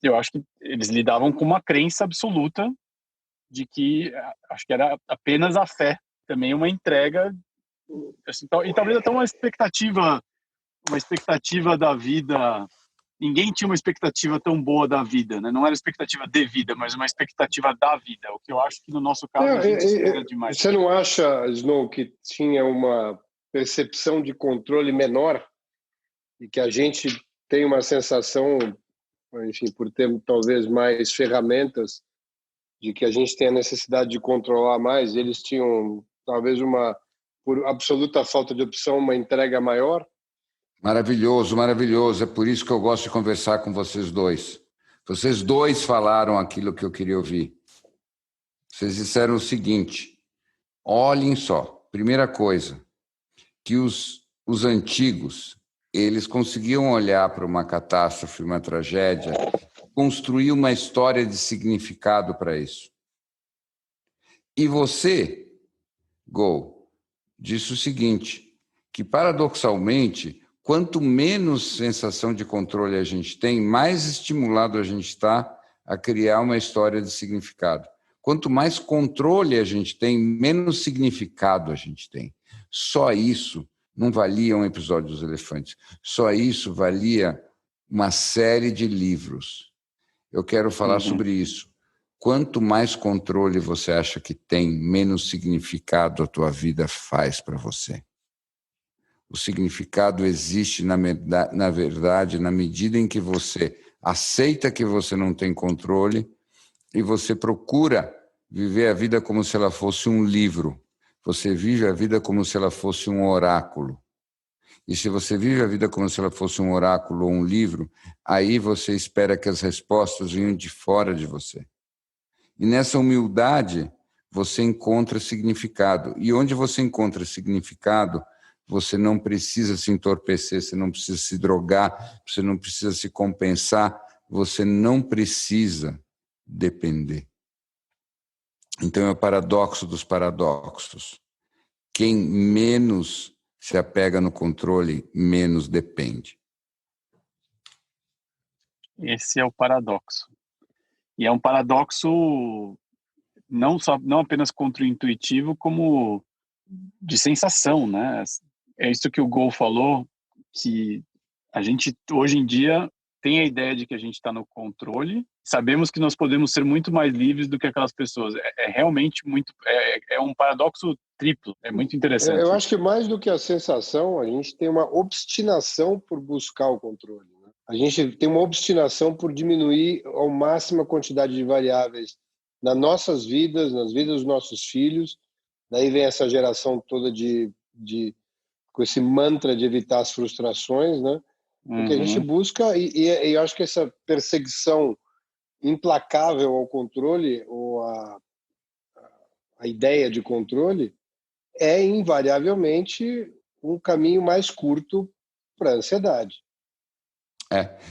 Eu acho que eles lidavam com uma crença absoluta de que, acho que era apenas a fé, também uma entrega, assim, e talvez até uma expectativa da vida. Ninguém tinha uma expectativa tão boa da vida, né? Não era expectativa de vida, mas uma expectativa da vida, o que eu acho que no nosso caso a gente espera demais. Você não acha, Snow, que tinha uma percepção de controle menor e que a gente tem uma sensação, enfim, por ter talvez mais ferramentas, de que a gente tem a necessidade de controlar mais? Eles tinham talvez por absoluta falta de opção, uma entrega maior? Maravilhoso, maravilhoso. É por isso que eu gosto de conversar com vocês dois. Vocês dois falaram aquilo que eu queria ouvir. Vocês disseram o seguinte: olhem só, primeira coisa, que os antigos, eles conseguiam olhar para uma catástrofe, uma tragédia, construir uma história de significado para isso. E você, Go, disse o seguinte, que paradoxalmente, quanto menos sensação de controle a gente tem, mais estimulado a gente está a criar uma história de significado. Quanto mais controle a gente tem, menos significado a gente tem. Só isso não valia um episódio dos Elefantes. Só isso valia uma série de livros. Eu quero falar sobre isso. Quanto mais controle você acha que tem, menos significado a tua vida faz para você. O significado existe, na verdade, na medida em que você aceita que você não tem controle e você procura viver a vida como se ela fosse um livro. Você vive a vida como se ela fosse um oráculo. E se você vive a vida como se ela fosse um oráculo ou um livro, aí você espera que as respostas venham de fora de você. E nessa humildade, você encontra significado. E onde você encontra significado, você não precisa se entorpecer, você não precisa se drogar, você não precisa se compensar, você não precisa depender. Então é o paradoxo dos paradoxos. Quem menos se apega no controle, menos depende. Esse é o paradoxo. E é um paradoxo não apenas contra-intuitivo, como de sensação, né? É isso que o Gol falou, que a gente, hoje em dia, tem a ideia de que a gente está no controle, sabemos que nós podemos ser muito mais livres do que aquelas pessoas. É realmente muito... É um paradoxo triplo, é muito interessante. Eu acho que mais do que a sensação, a gente tem uma obstinação por buscar o controle, né? A gente tem uma obstinação por diminuir ao máximo a quantidade de variáveis nas nossas vidas, nas vidas dos nossos filhos. Daí vem essa geração toda com esse mantra de evitar as frustrações, né? Porque a gente busca, e eu acho que essa perseguição implacável ao controle, ou a ideia de controle, é invariavelmente um caminho mais curto para a ansiedade.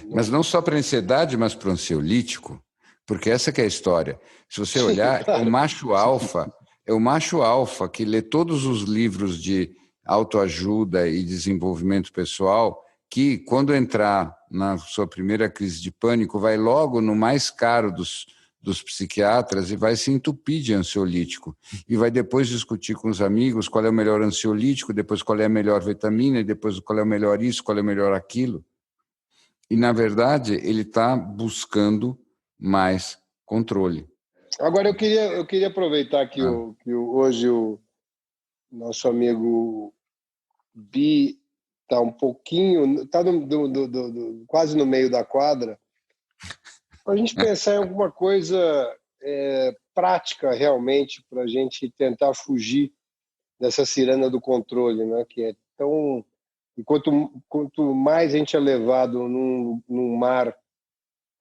Mas não só para a ansiedade, mas para o ansiolítico, porque essa que é a história. Se você olhar, claro. É o macho alfa que lê todos os livros de autoajuda e desenvolvimento pessoal, que, quando entrar na sua primeira crise de pânico, vai logo no mais caro dos psiquiatras e vai se entupir de ansiolítico. E vai depois discutir com os amigos qual é o melhor ansiolítico, depois qual é a melhor vitamina, e depois qual é o melhor isso, qual é o melhor aquilo. E, na verdade, ele está buscando mais controle. Agora, eu queria aproveitar que, hoje o nosso amigo Bi está um pouquinho, está quase no meio da quadra, para a gente pensar em alguma coisa prática realmente para a gente tentar fugir dessa ciranda do controle, né? Que é tão... E quanto mais a gente é levado num mar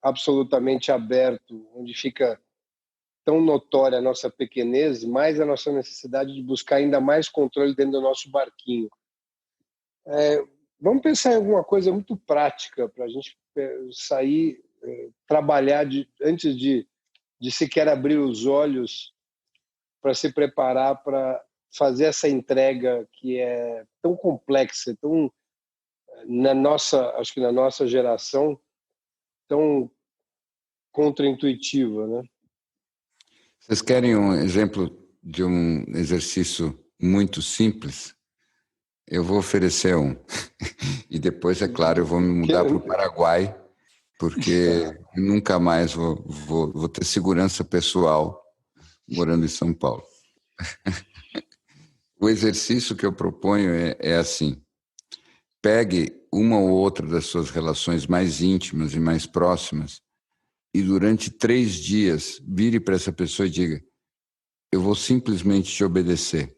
absolutamente aberto, onde fica tão notória a nossa pequenez, mais a nossa necessidade de buscar ainda mais controle dentro do nosso barquinho. Vamos pensar em alguma coisa muito prática para a gente sair, trabalhar antes de sequer abrir os olhos, para se preparar para fazer essa entrega que é tão complexa, tão acho que na nossa geração, tão contraintuitiva, né? Vocês querem um exemplo de um exercício muito simples? Eu vou oferecer um. E depois, é claro, eu vou me mudar para o Paraguai, porque nunca mais vou ter segurança pessoal morando em São Paulo. O exercício que eu proponho é assim: pegue uma ou outra das suas relações mais íntimas e mais próximas e durante 3 dias vire para essa pessoa e diga: eu vou simplesmente te obedecer.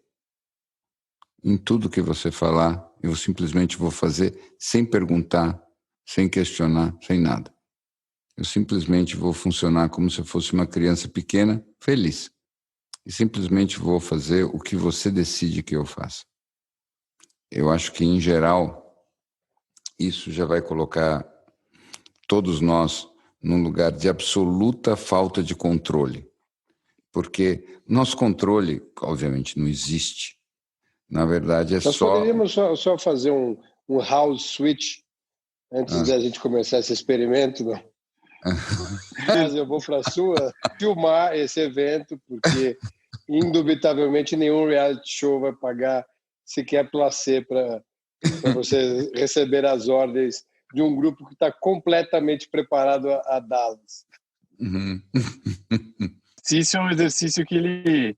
Em tudo que você falar, eu simplesmente vou fazer sem perguntar, sem questionar, sem nada. Eu simplesmente vou funcionar como se eu fosse uma criança pequena, feliz. E simplesmente vou fazer o que você decide que eu faça. Eu acho que, em geral, isso já vai colocar todos nós num lugar de absoluta falta de controle. Porque nosso controle, obviamente, não existe. Na verdade, Nós poderíamos só fazer um house switch antes da gente começar esse experimento, não? Mas eu vou para a sua filmar esse evento, porque indubitavelmente nenhum reality show vai pagar sequer placê para você receber as ordens de um grupo que está completamente preparado a dá-las. Se isso é um exercício que ele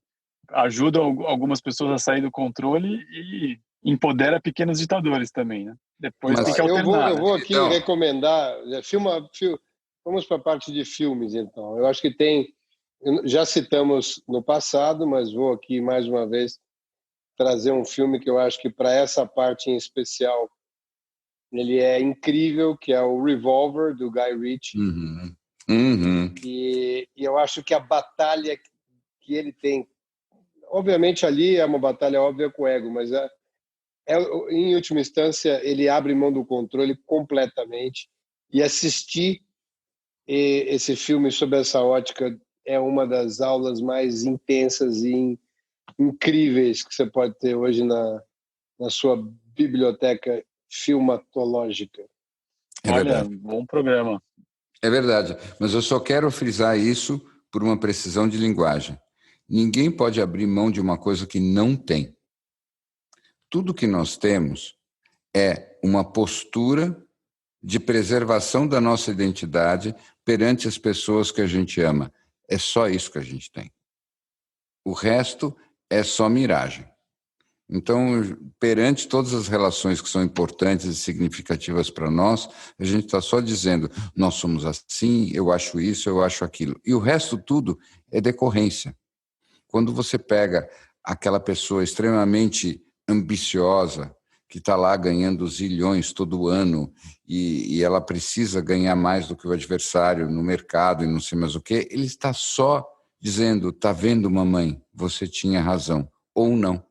ajuda algumas pessoas a sair do controle e empodera pequenos ditadores também, né? Depois tem que alternar. Eu vou aqui recomendar... Vamos para a parte de filmes, então. Eu acho que já citamos no passado, mas vou aqui mais uma vez trazer um filme que eu acho que, para essa parte em especial, ele é incrível, que é o Revolver, do Guy Ritchie. E eu acho que a batalha que ele tem... Obviamente, ali é uma batalha óbvia com o ego, mas em última instância, ele abre mão do controle completamente. E assistir esse filme sob essa ótica é uma das aulas mais intensas e incríveis que você pode ter hoje na sua biblioteca filmatológica. Olha, bom programa. É verdade, mas eu só quero frisar isso por uma precisão de linguagem. Ninguém pode abrir mão de uma coisa que não tem. Tudo que nós temos é uma postura de preservação da nossa identidade perante as pessoas que a gente ama. É só isso que a gente tem. O resto é só miragem. Então, perante todas as relações que são importantes e significativas para nós, a gente está só dizendo, nós somos assim, eu acho isso, eu acho aquilo. E o resto tudo é decorrência. Quando você pega aquela pessoa extremamente ambiciosa, que está lá ganhando zilhões todo ano, e ela precisa ganhar mais do que o adversário no mercado e não sei mais o quê, ele está só dizendo, tá vendo, mamãe, você tinha razão, ou não.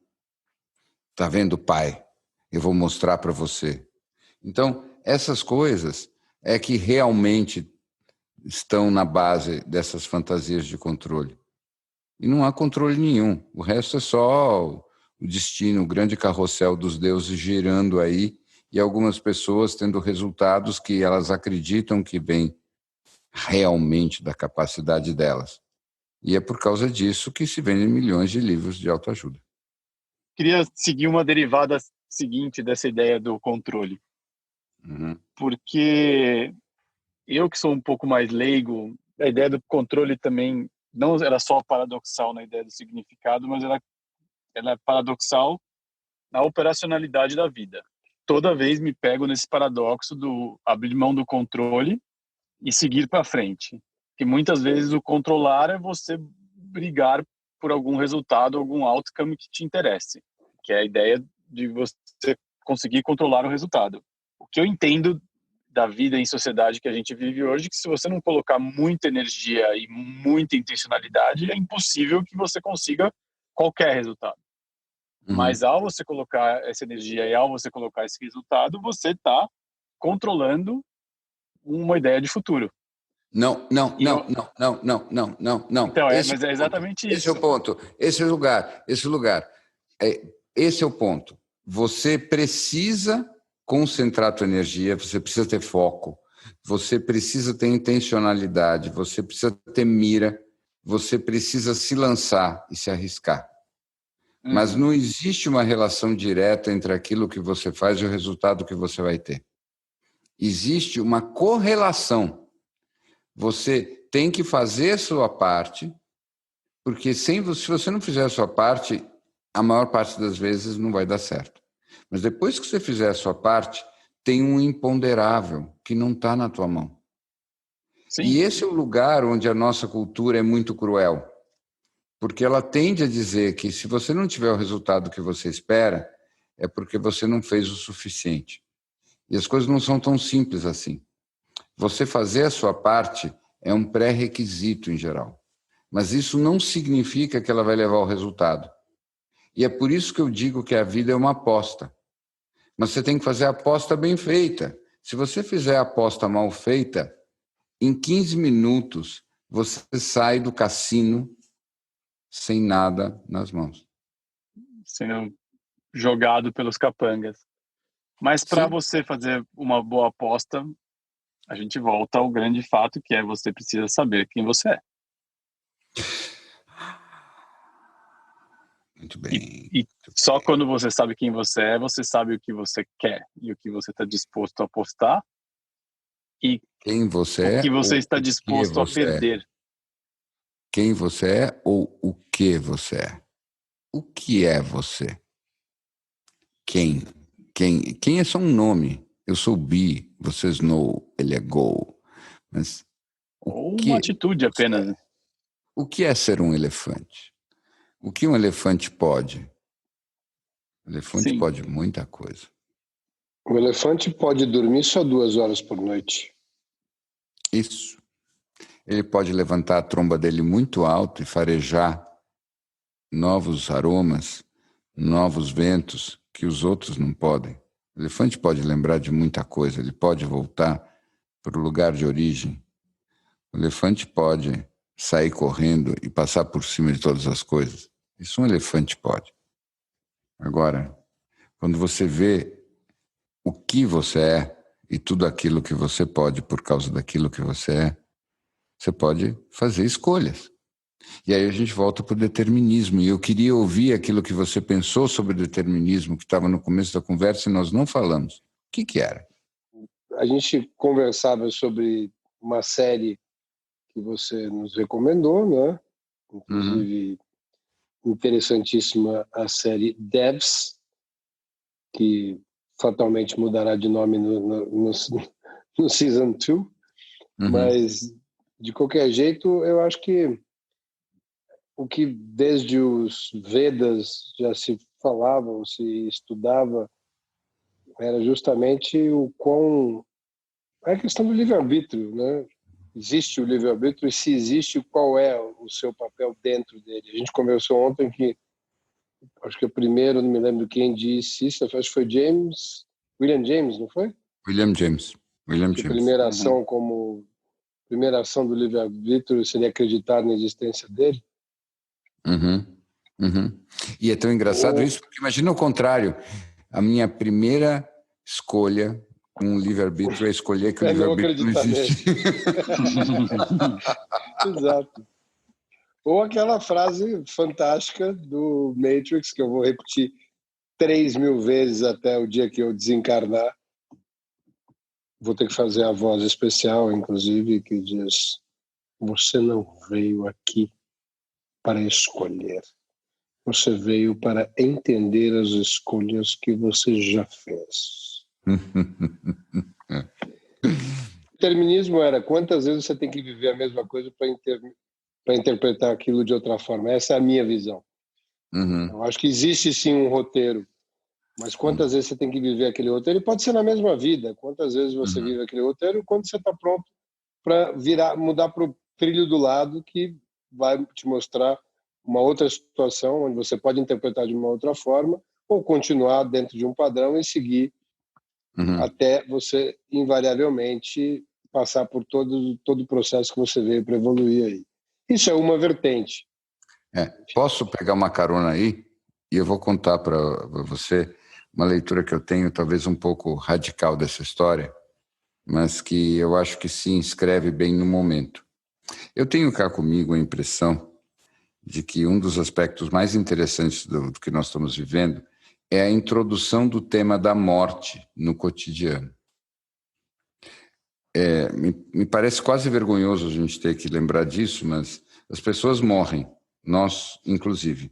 Tá vendo, pai? Eu vou mostrar para você. Então, essas coisas é que realmente estão na base dessas fantasias de controle. E não há controle nenhum. O resto é só o destino, o grande carrossel dos deuses girando aí e algumas pessoas tendo resultados que elas acreditam que vêm realmente da capacidade delas. E é por causa disso que se vendem milhões de livros de autoajuda. Queria seguir uma derivada seguinte dessa ideia do controle. Porque eu, que sou um pouco mais leigo, a ideia do controle também não era só paradoxal na ideia do significado, mas ela é paradoxal na operacionalidade da vida. Toda vez me pego nesse paradoxo do abrir mão do controle e seguir para frente. Que muitas vezes o controlar é você brigar por algum resultado, algum outcome que te interesse, que é a ideia de você conseguir controlar o resultado. O que eu entendo da vida em sociedade que a gente vive hoje, que se você não colocar muita energia e muita intencionalidade, é impossível que você consiga qualquer resultado. Mas ao você colocar essa energia e ao você colocar esse resultado, você está controlando uma ideia de futuro. Não. Então, mas é exatamente isso. Esse é o ponto, esse lugar. Esse é o ponto. Você precisa concentrar a tua energia, você precisa ter foco, você precisa ter intencionalidade, você precisa ter mira, você precisa se lançar e se arriscar. Mas não existe uma relação direta entre aquilo que você faz e o resultado que você vai ter. Existe uma correlação. Você tem que fazer a sua parte, porque se você não fizer a sua parte, a maior parte das vezes não vai dar certo. Mas depois que você fizer a sua parte, tem um imponderável que não está na tua mão. Sim. E esse é o lugar onde a nossa cultura é muito cruel, porque ela tende a dizer que se você não tiver o resultado que você espera, é porque você não fez o suficiente. E as coisas não são tão simples assim. Você fazer a sua parte é um pré-requisito em geral. Mas isso não significa que ela vai levar ao resultado. E é por isso que eu digo que a vida é uma aposta. Mas você tem que fazer a aposta bem feita. Se você fizer a aposta mal feita, em 15 minutos você sai do cassino sem nada nas mãos. Sendo jogado pelos capangas. Mas para você fazer uma boa aposta, a gente volta ao grande fato que é você precisa saber quem você é. Muito bem. E só quando você sabe quem você é, você sabe o que você quer e o que você está disposto a apostar e quem você o que você está disposto a perder. Quem você é ou o que você é? O que é você? Quem é só um nome. Eu sou Bi, você Snow, ele é Go. Mas ou uma atitude apenas. O que é ser um elefante? O que um elefante pode? O elefante pode muita coisa. O elefante pode dormir só 2 horas por noite. Isso. Ele pode levantar a tromba dele muito alto e farejar novos aromas, novos ventos que os outros não podem. O elefante pode lembrar de muita coisa, ele pode voltar para o lugar de origem. O elefante pode sair correndo e passar por cima de todas as coisas. Isso um elefante pode. Agora, quando você vê o que você é e tudo aquilo que você pode por causa daquilo que você é, você pode fazer escolhas. E aí a gente volta para o determinismo. E eu queria ouvir aquilo que você pensou sobre o determinismo, que estava no começo da conversa e nós não falamos. O que era? a gente conversava sobre uma série que você nos recomendou, né? Inclusive, interessantíssima a série Devs, que fatalmente mudará de nome no Season 2. Mas, de qualquer jeito, eu acho que o que desde os Vedas já se falava, ou se estudava, era justamente a questão do livre-arbítrio, né? Existe o livre-arbítrio, e se existe, qual é o seu papel dentro dele? A gente conversou ontem que, acho que o primeiro, não me lembro quem disse isso, acho que foi William James, não foi? William James. A primeira ação do livre-arbítrio seria acreditar na existência dele. E é tão engraçado isso, porque imagina o contrário. A minha primeira escolha com o livre-arbítrio é escolher que o livre-arbítrio não existe. Exato. Ou aquela frase fantástica do Matrix, que eu vou repetir 3.000 vezes até o dia que eu desencarnar. Vou ter que fazer a voz especial, inclusive, que diz: você não veio aqui para escolher. Você veio para entender as escolhas que você já fez. O determinismo era quantas vezes você tem que viver a mesma coisa para interpretar aquilo de outra forma. Essa é a minha visão. Eu acho que existe sim um roteiro, mas quantas vezes você tem que viver aquele roteiro? E pode ser na mesma vida. Quantas vezes você vive aquele roteiro quando você está pronto para mudar para o trilho do lado, que vai te mostrar uma outra situação onde você pode interpretar de uma outra forma ou continuar dentro de um padrão e seguir até você invariavelmente passar por todo o processo que você veio para evoluir aí. Isso é uma vertente. Posso pegar uma carona aí? E eu vou contar para você uma leitura que eu tenho, talvez um pouco radical dessa história, mas que eu acho que se inscreve bem no momento. Eu tenho cá comigo a impressão de que um dos aspectos mais interessantes do que nós estamos vivendo é a introdução do tema da morte no cotidiano. Me parece quase vergonhoso a gente ter que lembrar disso, mas as pessoas morrem, nós inclusive.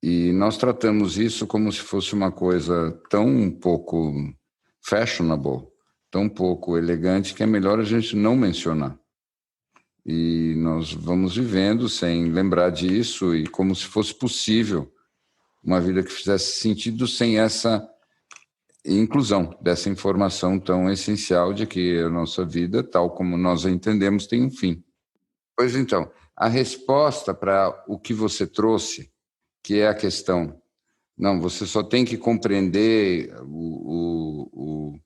E nós tratamos isso como se fosse uma coisa tão pouco fashionable, tão pouco elegante, que é melhor a gente não mencionar. E nós vamos vivendo sem lembrar disso e como se fosse possível uma vida que fizesse sentido sem essa inclusão dessa informação tão essencial de que a nossa vida, tal como nós a entendemos, tem um fim. Pois então, a resposta para o que você trouxe, que é a questão, não, você só tem que compreender o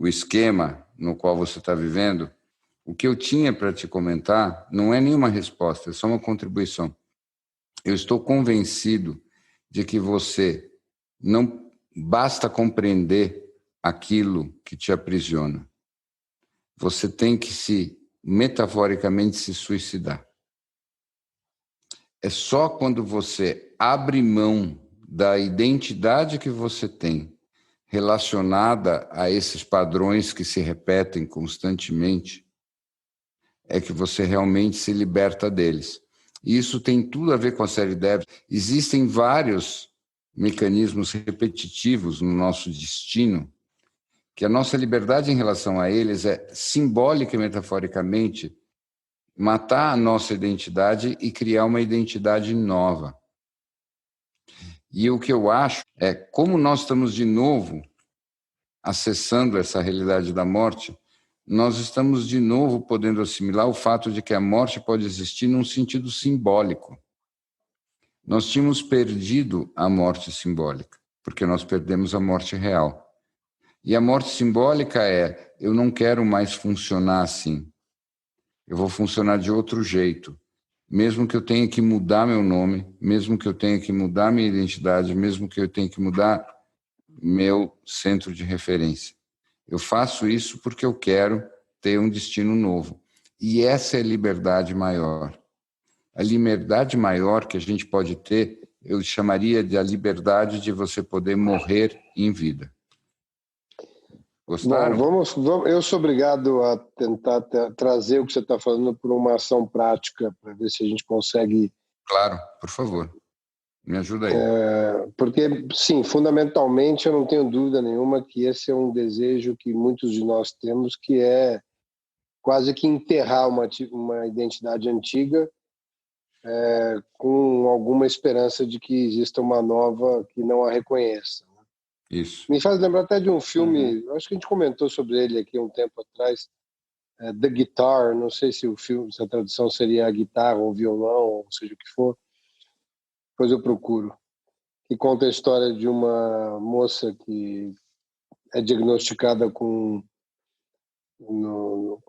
esquema no qual você está vivendo. O que eu tinha para te comentar não é nenhuma resposta, é só uma contribuição. Eu estou convencido de que você não basta compreender aquilo que te aprisiona. Você tem que metaforicamente, se suicidar. É só quando você abre mão da identidade que você tem relacionada a esses padrões que se repetem constantemente, é que você realmente se liberta deles. E isso tem tudo a ver com a série Devs. Existem vários mecanismos repetitivos no nosso destino, que a nossa liberdade em relação a eles é, simbólica e metaforicamente, matar a nossa identidade e criar uma identidade nova. E o que eu acho é, como nós estamos de novo acessando essa realidade da morte, nós estamos de novo podendo assimilar o fato de que a morte pode existir num sentido simbólico. Nós tínhamos perdido a morte simbólica, porque nós perdemos a morte real. E a morte simbólica é, eu não quero mais funcionar assim. Eu vou funcionar de outro jeito. Mesmo que eu tenha que mudar meu nome, mesmo que eu tenha que mudar minha identidade, mesmo que eu tenha que mudar meu centro de referência. Eu faço isso porque eu quero ter um destino novo. E essa é a liberdade maior. A liberdade maior que a gente pode ter, eu chamaria de a liberdade de você poder morrer em vida. Gostaram? Bom, eu sou obrigado a tentar trazer o que você está falando por uma ação prática, para ver se a gente consegue... Claro, por favor. Me ajuda aí. Porque, sim, fundamentalmente, eu não tenho dúvida nenhuma que esse é um desejo que muitos de nós temos, que é quase que enterrar uma identidade antiga com alguma esperança de que exista uma nova que não a reconheça. Isso. Me faz lembrar até de um filme, acho que a gente comentou sobre ele aqui um tempo atrás, The Guitar, não sei se se a tradução seria a guitarra ou violão, ou seja o que for, depois eu procuro, que conta a história de uma moça que é diagnosticada com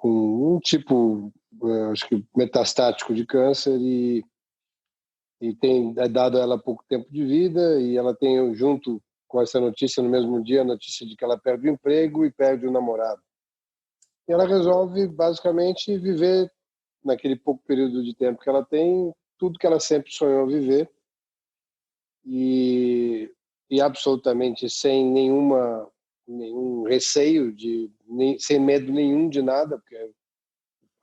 um tipo, acho que metastático de câncer e é dado a ela pouco tempo de vida, e ela tem, junto com essa notícia, no mesmo dia, a notícia de que ela perde o emprego e perde o namorado. E ela resolve, basicamente, viver, naquele pouco período de tempo que ela tem, tudo que ela sempre sonhou viver, e absolutamente sem nenhum receio, sem medo nenhum de nada, porque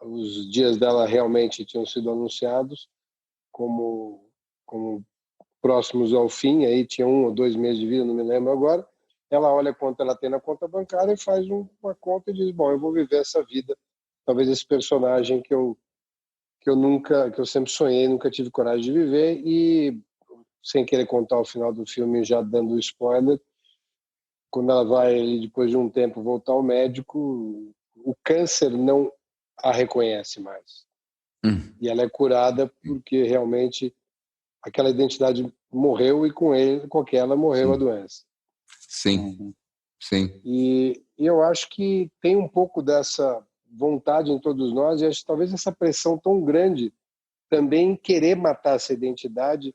os dias dela realmente tinham sido anunciados como próximos ao fim, aí tinha 1 ou 2 meses de vida, não me lembro agora. Ela olha quanto ela tem na conta bancária e faz uma conta e diz: bom, eu vou viver essa vida, talvez esse personagem que eu sempre sonhei, nunca tive coragem de viver. E, sem querer contar o final do filme, já dando spoiler, quando ela vai, depois de um tempo, voltar ao médico, o câncer não a reconhece mais. E ela é curada porque realmente aquela identidade morreu, e com aquela morreu Sim. A doença. Sim, sim. E eu acho que tem um pouco dessa vontade em todos nós, e acho que talvez essa pressão tão grande também querer matar essa identidade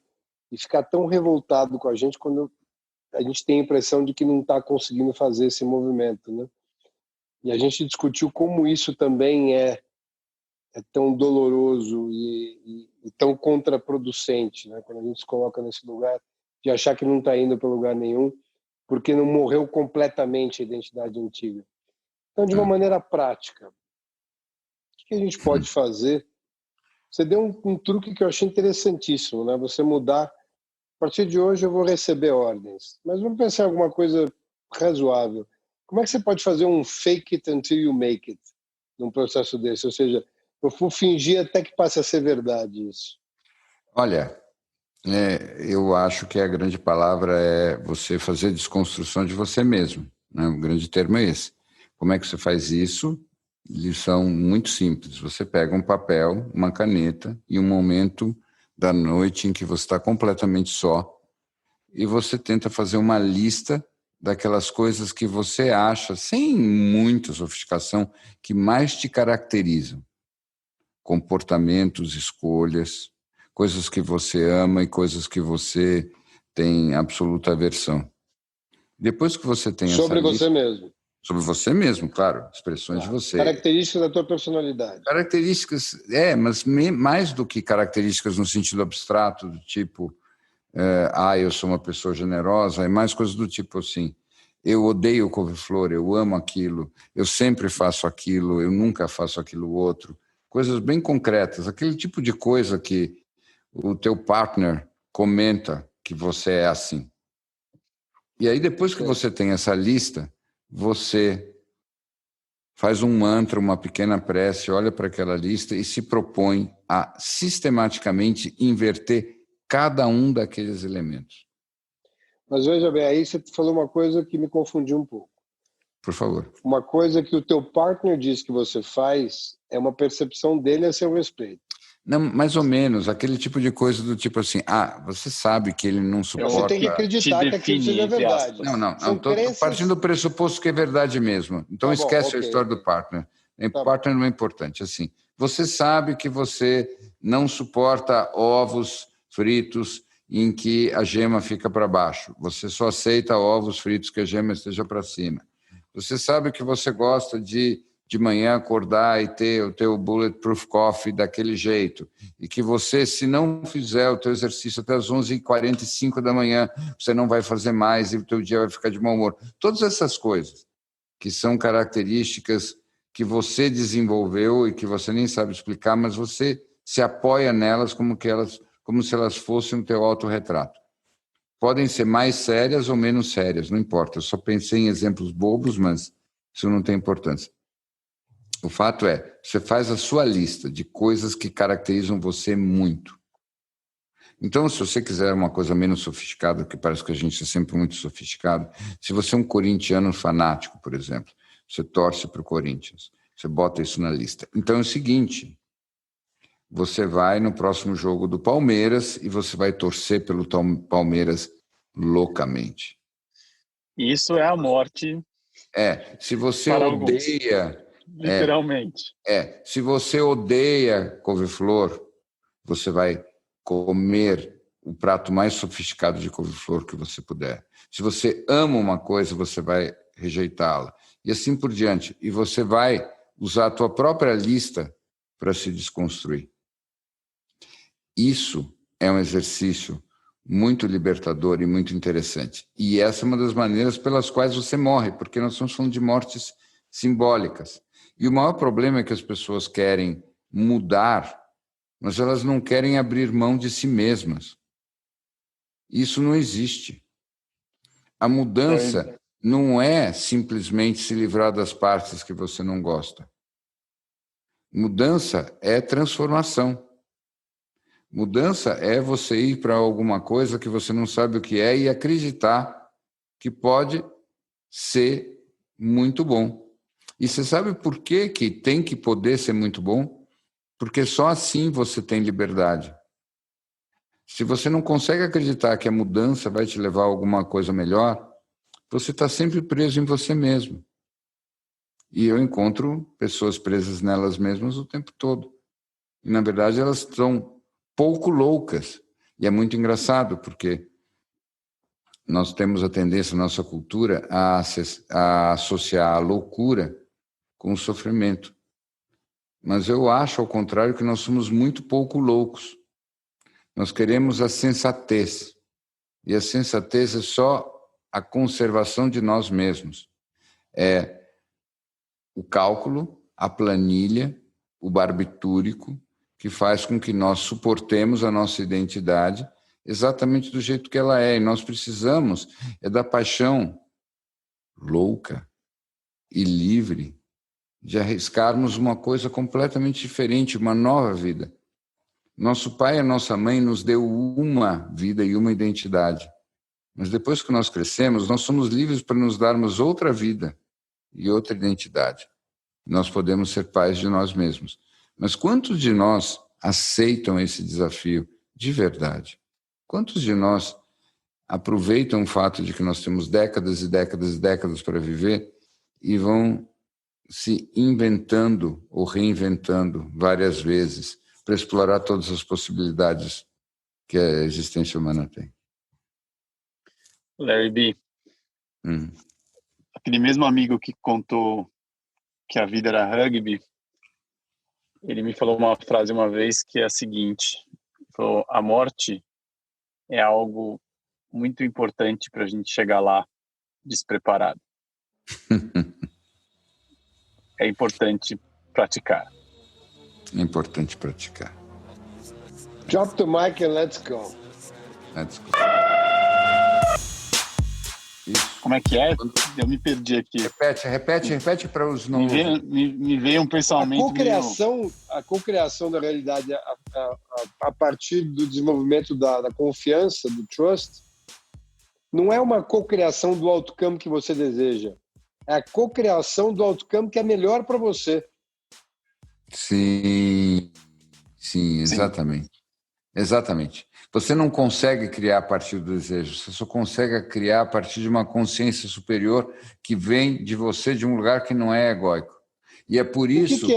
e ficar tão revoltado com a gente quando a gente tem a impressão de que não está conseguindo fazer esse movimento, né? E a gente discutiu como isso também é tão doloroso e tão contraproducente, né? Quando a gente se coloca nesse lugar de achar que não está indo para lugar nenhum, porque não morreu completamente a identidade antiga. Então, de uma maneira prática, o que a gente pode fazer? Você deu um truque que eu achei interessantíssimo, né? Você mudar, a partir de hoje eu vou receber ordens, mas vamos pensar em alguma coisa razoável. Como é que você pode fazer um fake it until you make it num processo desse? Ou seja, eu vou fingir até que passe a ser verdade isso. Olha, eu acho que a grande palavra é você fazer desconstrução de você mesmo, né? O grande termo é esse. Como é que você faz isso? Lição muito simples. Você pega um papel, uma caneta e um momento da noite em que você está completamente só, e você tenta fazer uma lista daquelas coisas que você acha, sem muita sofisticação, que mais te caracterizam. Comportamentos, escolhas, coisas que você ama e coisas que você tem absoluta aversão. Depois que você tem sobre essa lista... você mesmo. Sobre você mesmo, claro, expressões de você. Características da tua personalidade. Características, mas mais do que características no sentido abstrato, do tipo, eu sou uma pessoa generosa, é mais coisas do tipo assim, eu odeio couve-flor, eu amo aquilo, eu sempre faço aquilo, eu nunca faço aquilo outro. Coisas bem concretas, aquele tipo de coisa que o teu partner comenta que você é assim. E aí, depois que você tem essa lista, você faz um mantra, uma pequena prece, olha para aquela lista e se propõe a sistematicamente inverter cada um daqueles elementos. Mas veja bem, aí você falou uma coisa que me confundiu um pouco. Por favor. Uma coisa que o teu partner diz que você faz é uma percepção dele a seu respeito. Não, mais ou menos, aquele tipo de coisa do tipo assim, você sabe que ele não suporta... Você tem que acreditar que aquilo seja verdade. Não, estou partindo do pressuposto que é verdade mesmo. Então esquece a história do partner. Partner não é importante. Assim, você sabe que você não suporta ovos fritos em que a gema fica para baixo. Você só aceita ovos fritos que a gema esteja para cima. Você sabe que você gosta de manhã acordar e ter o teu bulletproof coffee daquele jeito, e que você, se não fizer o teu exercício até as 11h45 da manhã, você não vai fazer mais e o teu dia vai ficar de mau humor. Todas essas coisas. que são características que você desenvolveu e que você nem sabe explicar, mas você se apoia nelas como se elas fossem o teu autorretrato. Podem ser mais sérias ou menos sérias, não importa. Eu só pensei em exemplos bobos, mas isso não tem importância. O fato é, você faz a sua lista de coisas que caracterizam você muito. Então, se você quiser uma coisa menos sofisticada, porque parece que a gente é sempre muito sofisticado, se você é um corintiano fanático, por exemplo, você torce para o Corinthians, você bota isso na lista. Então é o seguinte, você vai no próximo jogo do Palmeiras e você vai torcer pelo Palmeiras loucamente. Isso é a morte. Se você odeia... Literalmente. Se você odeia couve-flor, você vai comer o prato mais sofisticado de couve-flor que você puder. Se você ama uma coisa, você vai rejeitá-la. E assim por diante. E você vai usar a tua própria lista para se desconstruir. Isso é um exercício muito libertador e muito interessante. E essa é uma das maneiras pelas quais você morre, porque nós estamos falando de mortes simbólicas. E o maior problema é que as pessoas querem mudar, mas elas não querem abrir mão de si mesmas. Isso não existe. A mudança não é simplesmente se livrar das partes que você não gosta. Mudança é transformação. Mudança é você ir para alguma coisa que você não sabe o que é e acreditar que pode ser muito bom. E você sabe por que tem que poder ser muito bom? Porque só assim você tem liberdade. Se você não consegue acreditar que a mudança vai te levar a alguma coisa melhor, você está sempre preso em você mesmo. E eu encontro pessoas presas nelas mesmas o tempo todo. E, na verdade, elas estão pouco loucas. E é muito engraçado, porque nós temos a tendência, nossa cultura, a associar a loucura com o sofrimento. Mas eu acho, ao contrário, que nós somos muito pouco loucos. Nós queremos a sensatez. E a sensatez é só a conservação de nós mesmos. É o cálculo, a planilha, o barbitúrico, que faz com que nós suportemos a nossa identidade exatamente do jeito que ela é. E nós precisamos da paixão louca e livre de arriscarmos uma coisa completamente diferente, uma nova vida. Nosso pai e a nossa mãe nos deu uma vida e uma identidade. Mas depois que nós crescemos, nós somos livres para nos darmos outra vida e outra identidade. Nós podemos ser pais de nós mesmos. Mas quantos de nós aceitam esse desafio de verdade? Quantos de nós aproveitam o fato de que nós temos décadas e décadas e décadas para viver e vão se inventando ou reinventando várias vezes para explorar todas as possibilidades que a existência humana tem? Larry B. Aquele mesmo amigo que contou que a vida era rugby, ele me falou uma frase uma vez que é a seguinte: falou, a morte é algo muito importante para a gente chegar lá despreparado. É importante praticar. É importante praticar. Drop the mic and let's go. Let's go. Isso. Como é que é? Eu me perdi aqui. Repete para os não. Me veio um pensamento. A cocriação da realidade a partir do desenvolvimento da confiança, do trust, não é uma cocriação do outcome que você deseja. É a cocriação do outcome que é melhor para você. Sim, exatamente. Exatamente. Você não consegue criar a partir do desejo, você só consegue criar a partir de uma consciência superior que vem de você de um lugar que não é egóico. E é por isso... O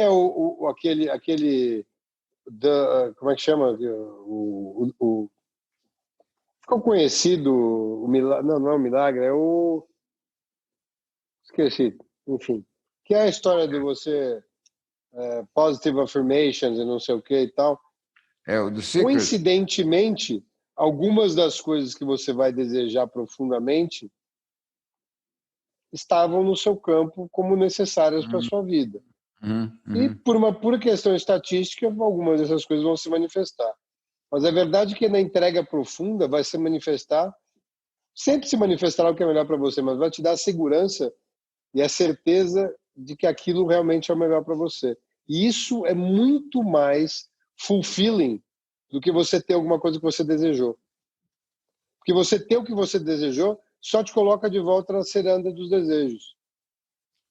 que é aquele como é que chama? Ficou conhecido, o milagre, não é o milagre, é o... Esqueci, enfim. Que é a história de você... positive affirmations e não sei o que e tal. O The Secret. Coincidentemente, algumas das coisas que você vai desejar profundamente estavam no seu campo como necessárias para a sua vida. E por uma pura questão estatística, algumas dessas coisas vão se manifestar. Mas a verdade é que na entrega profunda vai se manifestar, sempre se manifestará o que é melhor para você, mas vai te dar a segurança e a certeza de que aquilo realmente é o melhor para você. E isso é muito mais fulfilling do que você ter alguma coisa que você desejou. Porque você ter o que você desejou só te coloca de volta na ciranda dos desejos.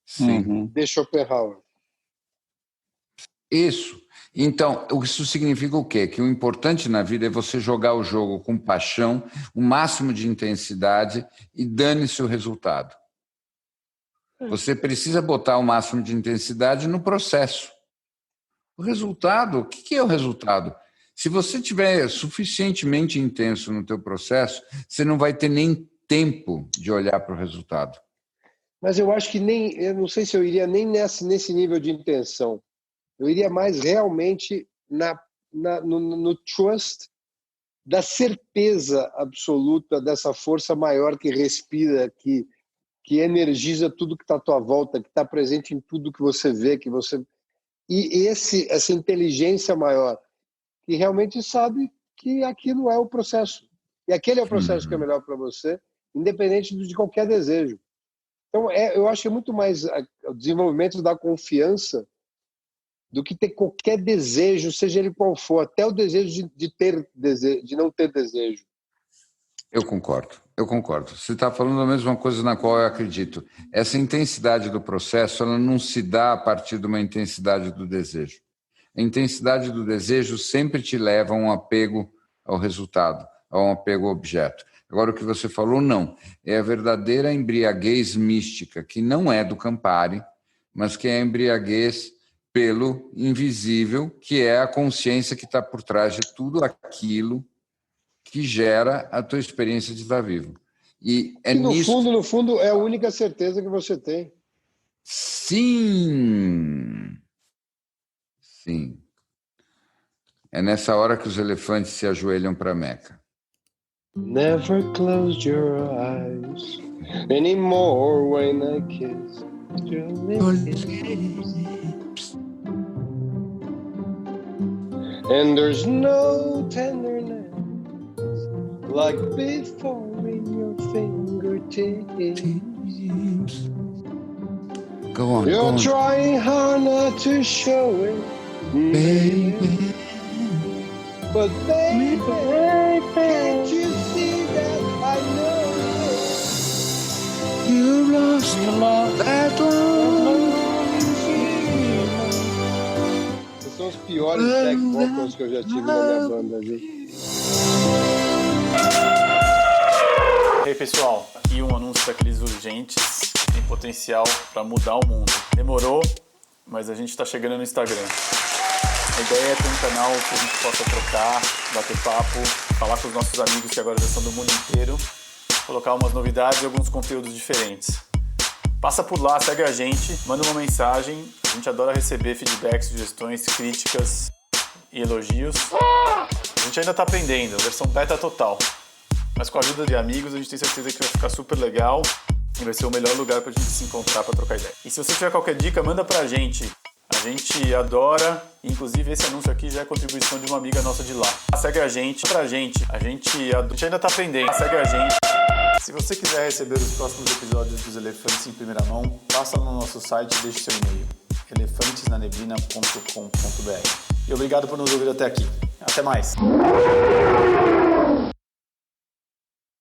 Sim. De Schopenhauer. Isso. Então, isso significa o quê? Que o importante na vida é você jogar o jogo com paixão, o máximo de intensidade e dane-se o resultado. Você precisa botar o máximo de intensidade no processo. O resultado, o que é o resultado? Se você estiver suficientemente intenso no teu processo, você não vai ter nem tempo de olhar para o resultado. Mas eu acho que eu não sei se eu iria nem nesse nível de intenção. Eu iria mais realmente no trust da certeza absoluta dessa força maior que respira, que energiza tudo que está à tua volta, que está presente em tudo que você vê, e essa inteligência maior, que realmente sabe que aquilo é o processo. E aquele é o processo que é melhor para você, independente de qualquer desejo. Então, eu acho que é muito mais o desenvolvimento da confiança do que ter qualquer desejo, seja ele qual for, até o desejo de não ter desejo. Eu concordo. Você está falando a mesma coisa na qual eu acredito. Essa intensidade do processo, ela não se dá a partir de uma intensidade do desejo. A intensidade do desejo sempre te leva a um apego ao resultado, a um apego ao objeto. Agora, o que você falou, não. É a verdadeira embriaguez mística, que não é do Campari, mas que é a embriaguez pelo invisível, que é a consciência que está por trás de tudo aquilo que gera a tua experiência de estar vivo. E no fundo, é a única certeza que você tem. Sim. É nessa hora que os elefantes se ajoelham para Meca. Never close your eyes anymore when I kiss your lips. And there's no tenderness like before in your fingertips. Go on. You're trying hard not to show it, baby. But baby, can't you see that I know you lost that long? Esses são os piores back vocals que eu já tive na minha banda, viu? E aí, pessoal, aqui um anúncio daqueles urgentes, tem potencial para mudar o mundo. Demorou, mas a gente está chegando no Instagram. A ideia é ter um canal que a gente possa trocar, bater papo, falar com os nossos amigos que agora já são do mundo inteiro, colocar umas novidades e alguns conteúdos diferentes. Passa por lá, segue a gente, manda uma mensagem, a gente adora receber feedbacks, sugestões, críticas e elogios. A gente ainda está aprendendo, versão beta total, mas com a ajuda de amigos a gente tem certeza que vai ficar super legal e vai ser o melhor lugar para a gente se encontrar para trocar ideia. E se você tiver qualquer dica, manda pra gente. A gente adora, inclusive esse anúncio aqui já é contribuição de uma amiga nossa de lá. Segue a gente, a gente ainda está aprendendo. Segue a gente. Se você quiser receber os próximos episódios dos Elefantes em primeira mão, passa no nosso site e deixe seu e-mail, elefantesnaneblina.com.br. E obrigado por nos ouvir até aqui. Até mais!